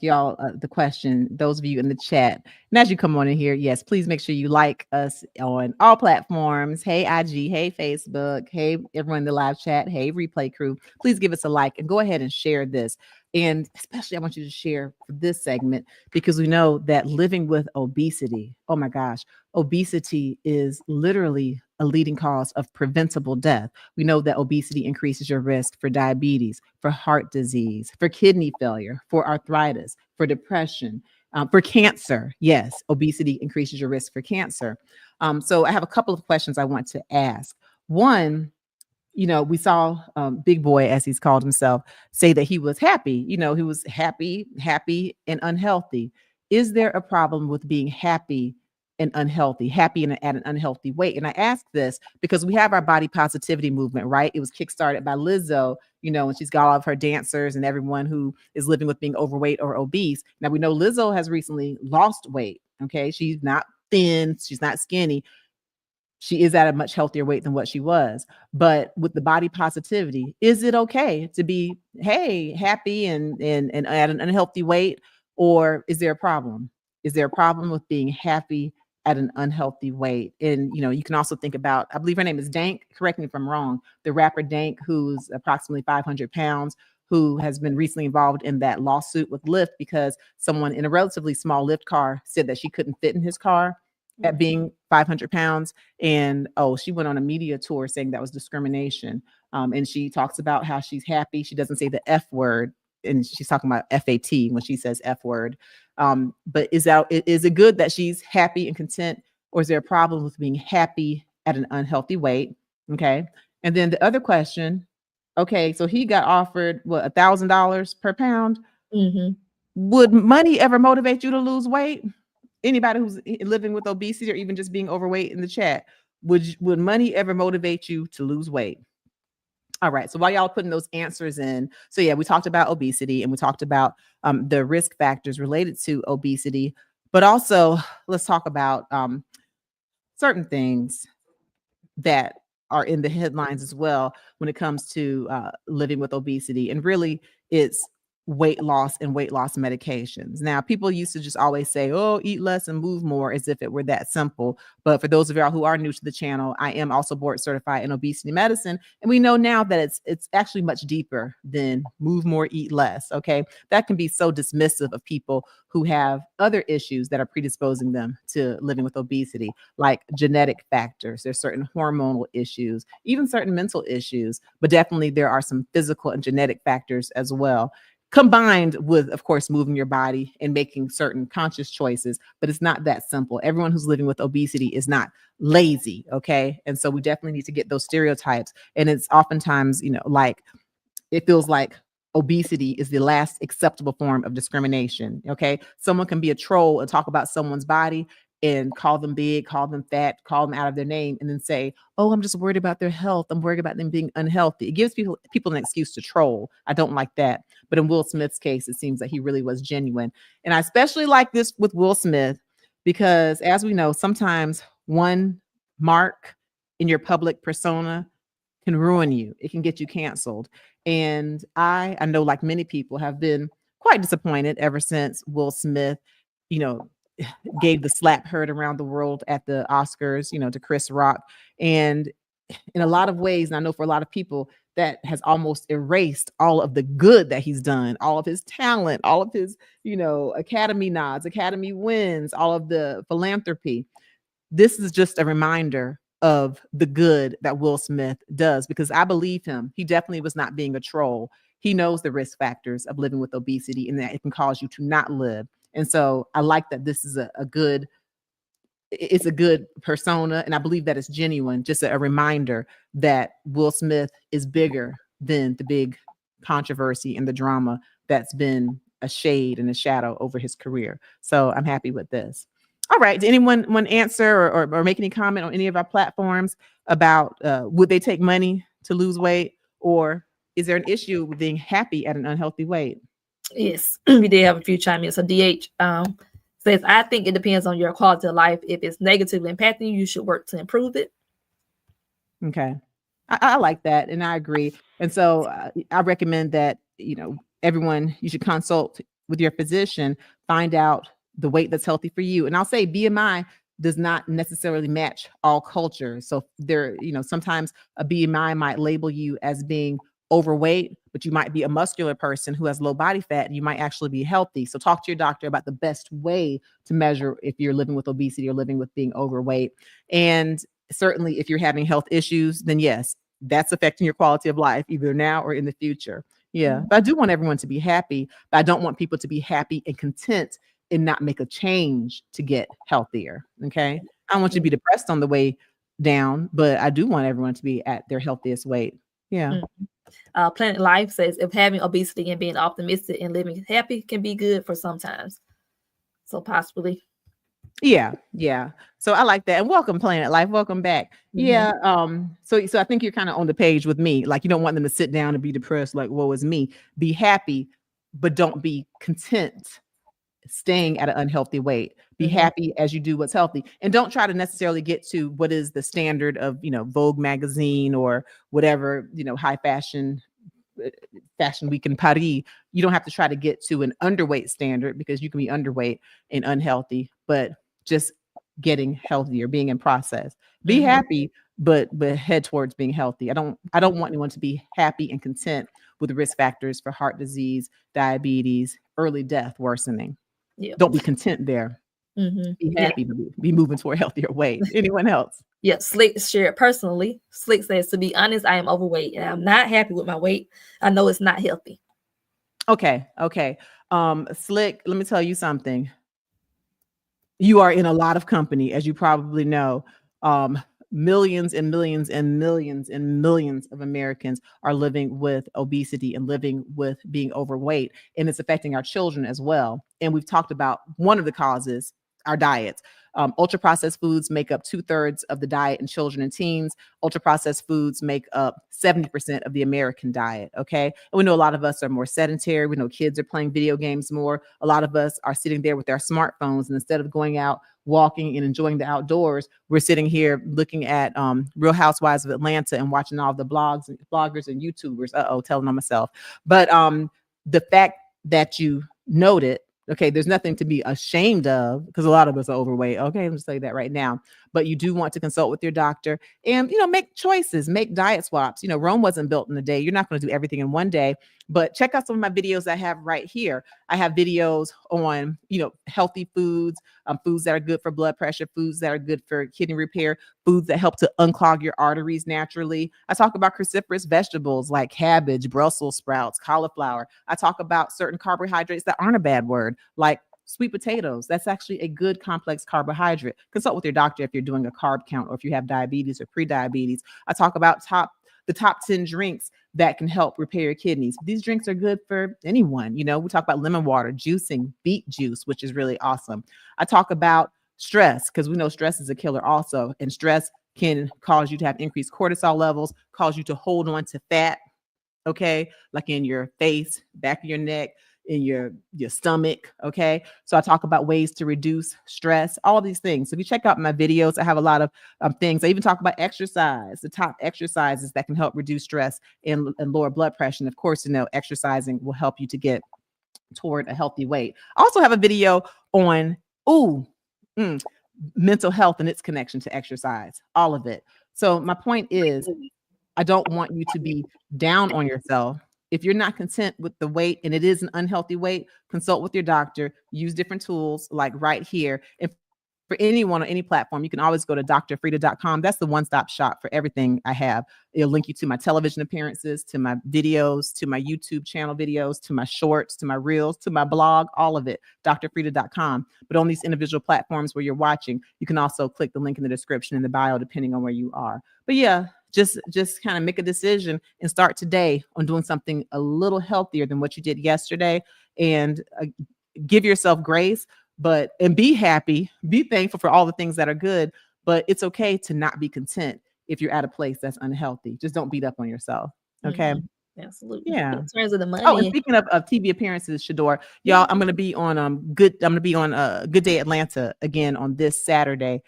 S1: y'all the question. Those of you in the chat, and as you come on in here, yes, please make sure you like us on all platforms. Hey IG, hey Facebook, hey everyone in the live chat, hey replay crew. Please give us a like and go ahead and share this. And especially, I want you to share this segment because we know that living with obesity. Oh my gosh, obesity is literally a leading cause of preventable death. We know that obesity increases your risk for diabetes, for heart disease, for kidney failure, for arthritis, for depression, for cancer. Yes, obesity increases your risk for cancer. So I have a couple of questions I want to ask. One, we saw Big Boy, as he's called himself, say that he was happy. He was happy and unhealthy. Is there a problem with being happy and unhealthy, happy and at an unhealthy weight? And I ask this because we have our body positivity movement, right? It was kickstarted by Lizzo, and she's got all of her dancers and everyone who is living with being overweight or obese. Now we know Lizzo has recently lost weight. Okay. She's not thin. She's not skinny. She is at a much healthier weight than what she was. But with the body positivity, is it okay to be, hey, happy and at an unhealthy weight? Or is there a problem? Is there a problem with being happy at an unhealthy weight? And, you can also think about, I believe her name is Dank, correct me if I'm wrong, the rapper Dank, who's approximately 500 pounds, who has been recently involved in that lawsuit with Lyft because someone in a relatively small Lyft car said that she couldn't fit in his car at being 500 pounds. And she went on a media tour saying that was discrimination. And she talks about how she's happy. She doesn't say the F word. And she's talking about FAT when she says F word. But is it good that she's happy and content, or is there a problem with being happy at an unhealthy weight? Okay. And then the other question, okay, so he got offered what, $1,000 per pound.
S2: Mm-hmm.
S1: Would money ever motivate you to lose weight? Anybody who's living with obesity or even just being overweight in the chat, would money ever motivate you to lose weight? All right. So while y'all putting those answers in, so yeah, we talked about obesity and we talked about the risk factors related to obesity, but also let's talk about certain things that are in the headlines as well when it comes to living with obesity. And really, it's weight loss and weight loss medications. Now, people used to just always say, oh, eat less and move more, as if it were that simple. But for those of y'all who are new to the channel, I am also board certified in obesity medicine. And we know now that it's actually much deeper than move more, eat less. Okay. That can be so dismissive of people who have other issues that are predisposing them to living with obesity, like genetic factors. There's certain hormonal issues, even certain mental issues, but definitely there are some physical and genetic factors as well, combined with, of course, moving your body and making certain conscious choices. But it's not that simple. Everyone who's living with obesity is not lazy. Okay. And so we definitely need to get those stereotypes. And it's oftentimes, like it feels like obesity is the last acceptable form of discrimination. Okay. Someone can be a troll and talk about someone's body and call them big, call them fat, call them out of their name, and then say, oh, I'm just worried about their health. I'm worried about them being unhealthy. It gives people an excuse to troll. I don't like that. But in Will Smith's case, it seems that he really was genuine. And I especially like this with Will Smith because, as we know, sometimes one mark in your public persona can ruin you. It can get you canceled. And I know, like many people, have been quite disappointed ever since Will Smith, gave the slap heard around the world at the Oscars, to Chris Rock. And in a lot of ways, and I know for a lot of people, that has almost erased all of the good that he's done, all of his talent, all of his, Academy nods, Academy wins, all of the philanthropy. This is just a reminder of the good that Will Smith does, because I believe him. He definitely was not being a troll. He knows the risk factors of living with obesity and that it can cause you to not live. And so I like that this is a good persona. And I believe that it's genuine, just a reminder that Will Smith is bigger than the big controversy and the drama that's been a shade and a shadow over his career. So I'm happy with this. All right. Did anyone want to answer or make any comment on any of our platforms about would they take money to lose weight, or is there an issue with being happy at an unhealthy weight?
S2: Yes, we did have a few chime in. So DH says, I think it depends on your quality of life. If it's negatively impacting you, you should work to improve it.
S1: Okay. I like that, and I agree. And so I recommend that, everyone, you should consult with your physician, find out the weight that's healthy for you. And I'll say BMI does not necessarily match all cultures. So there, sometimes a BMI might label you as being overweight, but you might be a muscular person who has low body fat, and you might actually be healthy. So talk to your doctor about the best way to measure if you're living with obesity or living with being overweight. And certainly if you're having health issues, then yes, that's affecting your quality of life either now or in the future. Yeah. But I do want everyone to be happy, but I don't want people to be happy and content and not make a change to get healthier. Okay. I don't want you to be depressed on the way down, but I do want everyone to be at their healthiest weight. Yeah.
S2: Planet Life says if having obesity and being optimistic and living happy can be good for sometimes. So possibly.
S1: Yeah. So I like that. And welcome, Planet Life. Welcome back. Yeah. So I think you're kind of on the page with me. Like, you don't want them to sit down and be depressed, like, woe is me. Be happy, but don't be content staying at an unhealthy weight. Be happy as you do what's healthy, and don't try to necessarily get to what is the standard of, Vogue magazine or whatever, high fashion week in Paris. You don't have to try to get to an underweight standard, because you can be underweight and unhealthy, but just getting healthier, being in process. Be happy, but head towards being healthy. I don't want anyone to be happy and content with the risk factors for heart disease, diabetes, early death worsening. Yeah. Don't be content there. Be happy, but be moving toward a healthier weight. Anyone else?
S2: Yeah, Slick shared personally. Slick says, to be honest, I am overweight and I'm not happy with my weight. I know it's not healthy.
S1: Okay. Slick, let me tell you something. You are in a lot of company, as you probably know. Millions and millions and millions and millions of Americans are living with obesity and living with being overweight, and it's affecting our children as well. And we've talked about one of the causes, our diets. Ultra processed foods make up 2/3 of the diet in children and teens. Ultra processed foods make up 70% of the American diet. Okay. And we know a lot of us are more sedentary. We know kids are playing video games more. A lot of us are sitting there with our smartphones, and instead of going out, walking and enjoying the outdoors, we're sitting here looking at Real Housewives of Atlanta and watching all the bloggers and YouTubers. Telling on myself. But the fact that you noted, okay, there's nothing to be ashamed of, because a lot of us are overweight. Okay, I'm just saying that right now. But you do want to consult with your doctor and, make choices, make diet swaps. Rome wasn't built in a day. You're not going to do everything in one day, but check out some of my videos I have right here. I have videos on, healthy foods, foods that are good for blood pressure, foods that are good for kidney repair, foods that help to unclog your arteries naturally. I talk about cruciferous vegetables like cabbage, Brussels sprouts, cauliflower. I talk about certain carbohydrates that aren't a bad word, like sweet potatoes. That's actually a good complex carbohydrate. Consult with your doctor if you're doing a carb count or if you have diabetes or pre-diabetes. I talk about the top 10 drinks that can help repair your kidneys. These drinks are good for anyone. We talk about lemon water, juicing, beet juice, which is really awesome. I talk about stress, because we know stress is a killer also. And stress can cause you to have increased cortisol levels, cause you to hold on to fat, okay, like in your face, back of your neck, in your stomach. Okay. So I talk about ways to reduce stress, all these things. So if you check out my videos, I have a lot of things. I even talk about exercise, the top exercises that can help reduce stress and lower blood pressure. And of course, exercising will help you to get toward a healthy weight. I also have a video on, mental health and its connection to exercise, all of it. So my point is, I don't want you to be down on yourself. If you're not content with the weight and it is an unhealthy weight, consult with your doctor, use different tools like right here. And for anyone on any platform, you can always go to drfrita.com. That's the one-stop shop for everything I have. It'll link you to my television appearances, to my videos, to my YouTube channel videos, to my shorts, to my reels, to my blog, all of it, drfrita.com. But on these individual platforms where you're watching, you can also click the link in the description in the bio, depending on where you are. But yeah, just kind of make a decision and start today on doing something a little healthier than what you did yesterday, and give yourself grace, and be happy, be thankful for all the things that are good, but it's okay to not be content if you're at a place that's unhealthy. Just don't beat up on yourself. Okay.
S2: Absolutely.
S1: Yeah.
S2: In terms of the money.
S1: Oh, and speaking of TV appearances, Shador, y'all, I'm going to be on Good Day Atlanta again on this Saturday,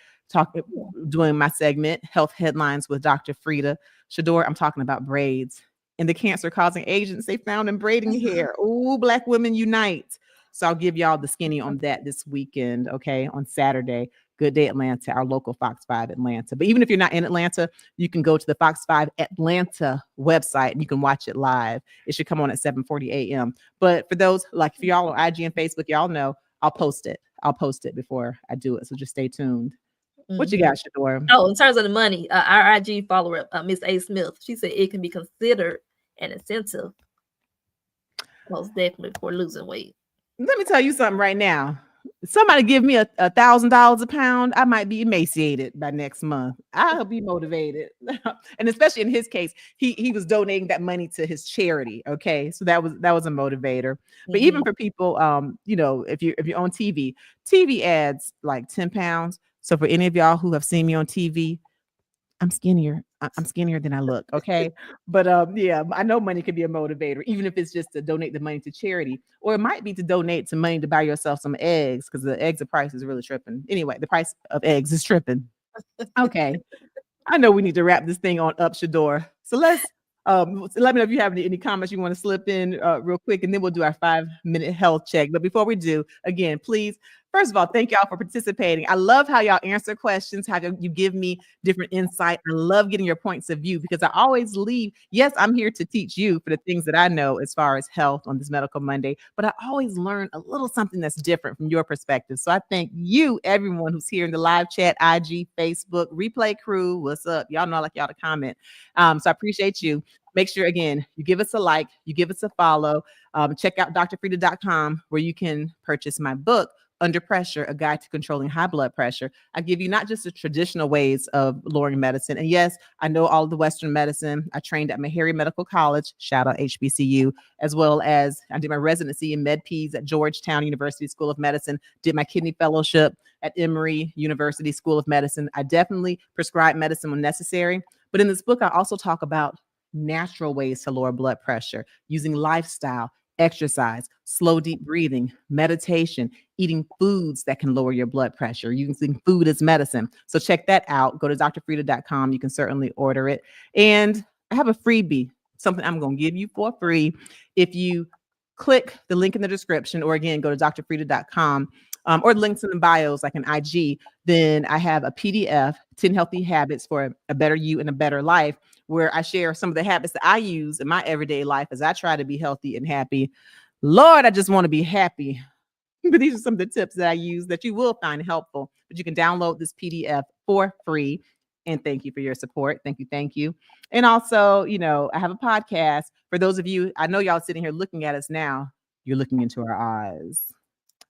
S1: doing my segment, Health Headlines with Dr. Frita. Shador, I'm talking about braids and the cancer-causing agents they found in braiding hair. Ooh, Black women unite. So I'll give y'all the skinny on that this weekend, okay, on Saturday. Good Day Atlanta, our local Fox 5 Atlanta. But even if you're not in Atlanta, you can go to the Fox 5 Atlanta website and you can watch it live. It should come on at 7:40 a.m. But for those, like for y'all on IG and Facebook, y'all know I'll post it. I'll post it before I do it. So just stay tuned. What you got, Shador?
S2: Oh, in terms of the money, our IG follower, Miss A. Smith, she said it can be considered an incentive, most definitely, for losing weight.
S1: Let me tell you something right now. Somebody give me $1,000 a pound, I might be emaciated by next month. I'll be motivated. And especially in his case, he was donating that money to his charity. Okay. So that was a motivator. But even for people, you know, if you're on TV ads like 10 pounds. So for any of y'all who have seen me on TV, I'm skinnier. I'm skinnier than I look. Okay. But yeah, I know money can be a motivator, even if it's just to donate the money to charity, or it might be to donate some money to buy yourself some eggs, because the eggs price is really tripping. Anyway, the price of eggs is tripping. Okay. I know we need to wrap this thing on up, Shador. So let's let me know if you have any comments you want to slip in real quick, and then we'll do our 5-minute health check. But before we do, again, please, first of all, thank y'all for participating. I love how y'all answer questions, how you give me different insight. I love getting your points of view, because I always leave. Yes, I'm here to teach you for the things that I know as far as health on this Medical Monday, but I always learn a little something that's different from your perspective. So I thank you, everyone who's here in the live chat, IG, Facebook, replay crew. What's up? Y'all know I like y'all to comment. So I appreciate you. Make sure, again, you give us a like, you give us a follow. Check out drfrita.com, where you can purchase my book, Under Pressure, A Guide to Controlling High Blood Pressure. I give you not just the traditional ways of lowering medicine. And yes, I know all of the Western medicine. I trained at Meharry Medical College, shout out HBCU, as well as I did my residency in Med-Peds at Georgetown University School of Medicine, did my kidney fellowship at Emory University School of Medicine. I definitely prescribe medicine when necessary. But in this book, I also talk about natural ways to lower blood pressure using lifestyle, exercise, slow, deep breathing, meditation, eating foods that can lower your blood pressure, using food as medicine. So check that out. Go to drfrita.com. You can certainly order it. And I have a freebie, something I'm going to give you for free. If you click the link in the description, or again, go to drfrita.com, or the links in the bios, like an IG, then I have a PDF, 10 Healthy Habits for a Better You and a Better Life, where I share some of the habits that I use in my everyday life as I try to be healthy and happy. Lord, I just want to be happy. But these are some of the tips that I use that you will find helpful. But you can download this PDF for free. And thank you for your support. Thank you. Thank you. And also, you know, I have a podcast. For those of you, I know y'all sitting here looking at us now. You're looking into our eyes.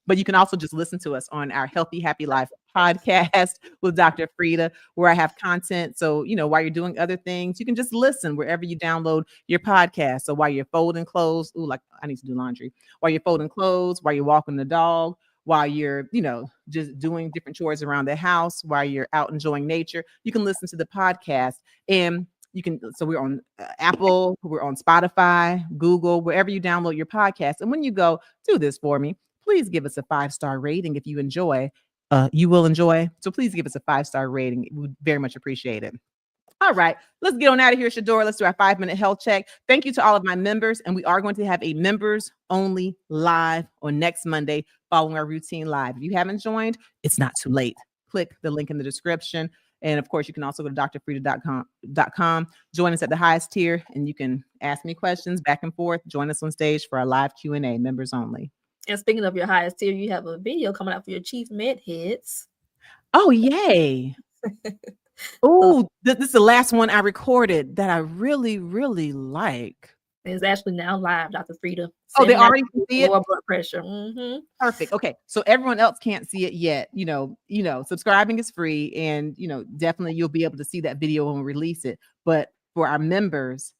S1: But you can also just listen to us on our Healthy Happy Life podcast with Dr. Frita, where I have content. So, you know, while you're doing other things, you can just listen wherever you download your podcast. So while you're folding clothes, like I need to do laundry, while you're folding clothes, while you're walking the dog, while you're, you know, just doing different chores around the house, while you're out enjoying nature, you can listen to the podcast. And you can, so we're on Apple, we're on Spotify, Google, wherever you download your podcast. And when you go, do this for me. Please give us a 5-star rating if you enjoy. You will enjoy. So please give us a 5-star rating. We would very much appreciate it. All right, let's get on out of here, Shador. Let's do our 5-minute health check. Thank you to all of my members. And we are going to have a members only live on next Monday following our routine live. If you haven't joined, it's not too late. Click the link in the description. And of course, you can also go to drfrita.com, join us at the highest tier, and you can ask me questions back and forth. Join us on stage for our live Q&A, members only.
S2: And speaking of your highest tier, you have a video coming out for your chief med heads.
S1: Oh, yay. Oh, this is the last one I recorded that I really, really like.
S2: It's actually now live, Dr. Frita.
S1: Oh, they already see it?
S2: Lower blood pressure. Mm-hmm.
S1: Perfect. Okay. So everyone else can't see it yet. You know, subscribing is free, and, you know, definitely you'll be able to see that video when we release it. But for our members,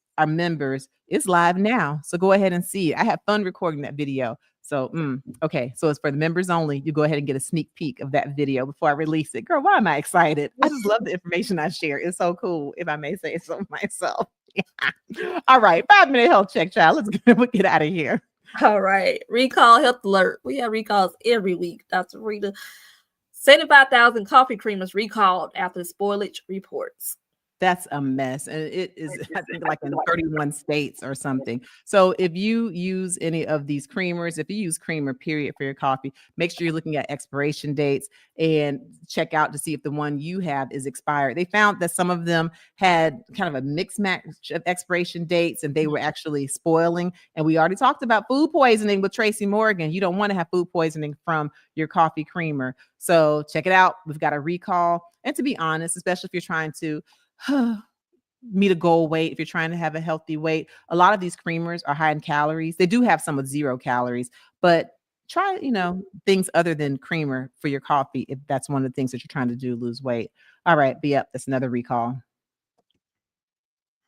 S1: it's live now. So go ahead and see it. I have fun recording that video. So, okay. So it's for the members only. You go ahead and get a sneak peek of that video before I release it. Girl, why am I excited? I just love the information I share. It's so cool, if I may say so myself. Yeah. All right. 5-minute health check, child. We'll get out of here.
S2: All right. Recall health alert. We have recalls every week, Dr. Rita. 75,000 coffee creamers recalled after spoilage reports.
S1: That's a mess. And it is, I think, like in 31 states or something. So if you use any of these creamers, if you use creamer, period, for your coffee, make sure you're looking at expiration dates and check out to see if the one you have is expired. They found that some of them had kind of a mixed match of expiration dates and they were actually spoiling. And we already talked about food poisoning with Tracy Morgan. You don't want to have food poisoning from your coffee creamer. So check it out. We've got a recall. And to be honest, especially if you're trying to meet a goal weight, if you're trying to have a healthy weight, a lot of these creamers are high in calories. They do have some with 0 calories, but try, things other than creamer for your coffee if that's one of the things that you're trying to do, lose weight. All right, be up. That's another recall.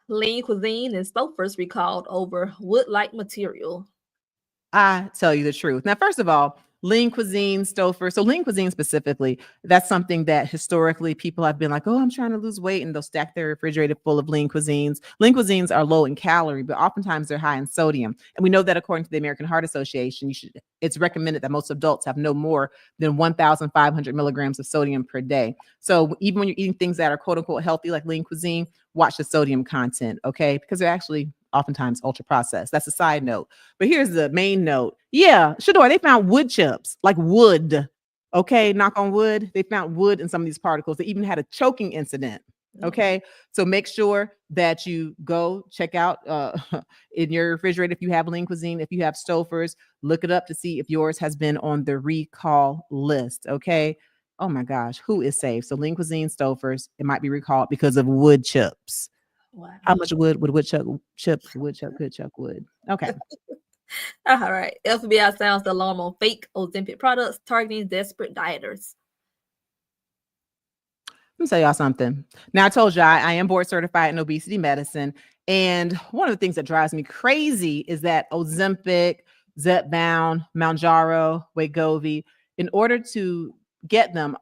S2: Lean Cuisine and Stouffer's recalled over wood-like material.
S1: I tell you the truth. Now, first of all, Lean Cuisine, Stouffer. So Lean Cuisine specifically, that's something that historically people have been like, oh, I'm trying to lose weight, and they'll stack their refrigerator full of Lean Cuisines. Lean Cuisines are low in calorie, but oftentimes they're high in sodium. And we know that according to the American Heart Association, it's recommended that most adults have no more than 1,500 milligrams of sodium per day. So even when you're eating things that are quote unquote healthy, like Lean Cuisine, watch the sodium content, okay? Because they're actually oftentimes ultra processed. That's a side note. But here's the main note. Yeah, Shador, they found wood chips, like wood. Okay, knock on wood. They found wood in some of these particles. They even had a choking incident. Okay, so make sure that you go check out in your refrigerator if you have Lean Cuisine, if you have Stouffer's, look it up to see if yours has been on the recall list. Okay. Oh my gosh, who is safe? So Lean Cuisine, Stouffer's, it might be recalled because of wood chips.
S2: Wow.
S1: How much wood would woodchuck chips? Woodchuck wood. Okay.
S2: All right. FBI sounds the alarm on fake Ozempic products targeting desperate dieters.
S1: Let me tell y'all something. Now, I told you I am board certified in obesity medicine. And one of the things that drives me crazy is that Ozempic, Zepbound, Mounjaro, Wegovy, in order to get them,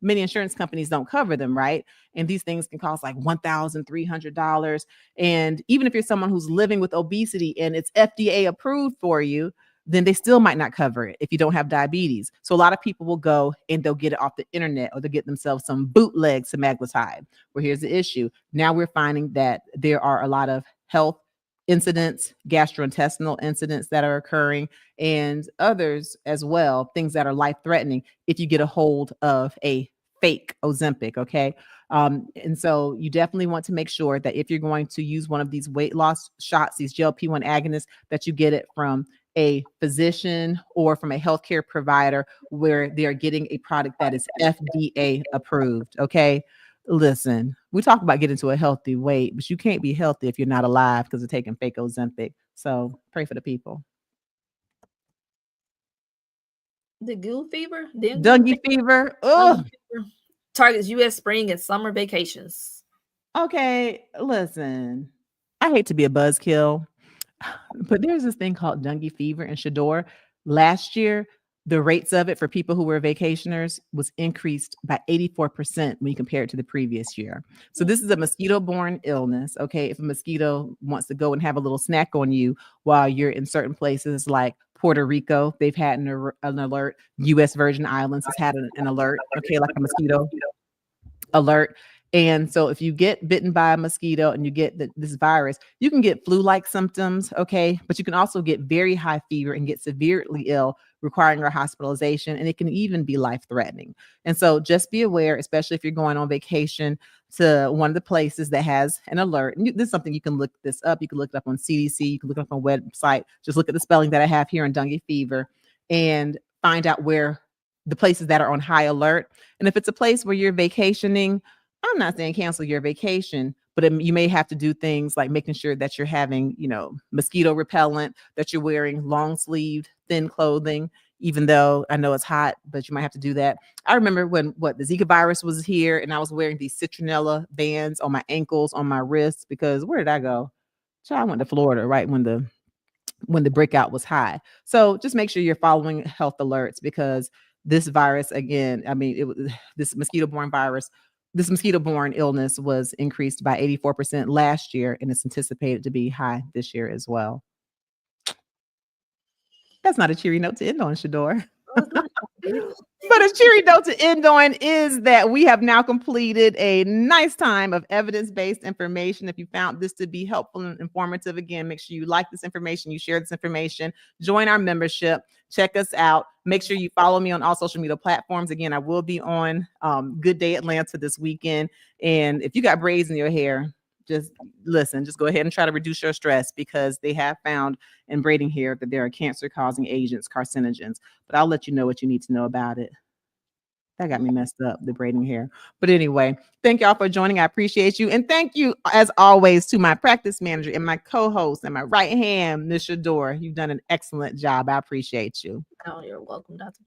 S1: many insurance companies don't cover them, right? And these things can cost like $1,300. And even if you're someone who's living with obesity and it's FDA approved for you, then they still might not cover it if you don't have diabetes. So a lot of people will go and they'll get it off the internet or they'll get themselves some bootleg semaglutide. Well, here's the issue. Now we're finding that there are a lot of health incidents, gastrointestinal incidents that are occurring, and others as well, things that are life-threatening if you get a hold of a fake Ozempic, okay? And so you definitely want to make sure that if you're going to use one of these weight loss shots, these GLP-1 agonists, that you get it from a physician or from a healthcare provider where they are getting a product that is FDA approved, okay? Listen, we talk about getting to a healthy weight, but you can't be healthy if you're not alive because of taking fake Ozempic. So pray for the people.
S2: Dengue fever?
S1: Dengue fever. Oh,
S2: targets U.S. spring and summer vacations.
S1: Okay, listen, I hate to be a buzzkill, but there's this thing called dengue fever in Shador. Last year, the rates of it for people who were vacationers was increased by 84% when you compare it to the previous year. So this is a mosquito-borne illness, okay? If a mosquito wants to go and have a little snack on you while you're in certain places like Puerto Rico, they've had an alert. U.S. Virgin Islands has had an alert, okay, like a mosquito alert. And so if you get bitten by a mosquito and you get this virus, you can get flu-like symptoms, okay? But you can also get very high fever and get severely ill, requiring a hospitalization, and it can even be life-threatening. And so just be aware, especially if you're going on vacation to one of the places that has an alert. And this is something you can look this up. You can look it up on CDC. You can look it up on website. Just look at the spelling that I have here on dengue fever and find out where the places that are on high alert. And if it's a place where you're vacationing, I'm not saying cancel your vacation, but you may have to do things like making sure that you're having, mosquito repellent, that you're wearing long sleeved, thin clothing, even though I know it's hot, but you might have to do that. I remember when the Zika virus was here and I was wearing these citronella bands on my ankles, on my wrists, because where did I go? So I went to Florida, right? When the breakout was high. So just make sure you're following health alerts, because this virus, again, I mean, this mosquito-borne illness was increased by 84% last year, and it's anticipated to be high this year as well. That's not a cheery note to end on, Shador. But a cheery note to end on is that we have now completed a nice time of evidence-based information. If you found this to be helpful and informative, again, make sure you like this information, you share this information, join our membership, check us out. Make sure you follow me on all social media platforms. Again, I will be on Good Day Atlanta this weekend. And if you got braids in your hair, just listen, just go ahead and try to reduce your stress, because they have found in braiding hair that there are cancer-causing agents, carcinogens. But I'll let you know what you need to know about it. That got me messed up, the braiding hair. But anyway, thank y'all for joining. I appreciate you. And thank you, as always, to my practice manager and my co-host and my right hand, Ms. Shador. You've done an excellent job. I appreciate you.
S2: Oh, you're welcome, Dr.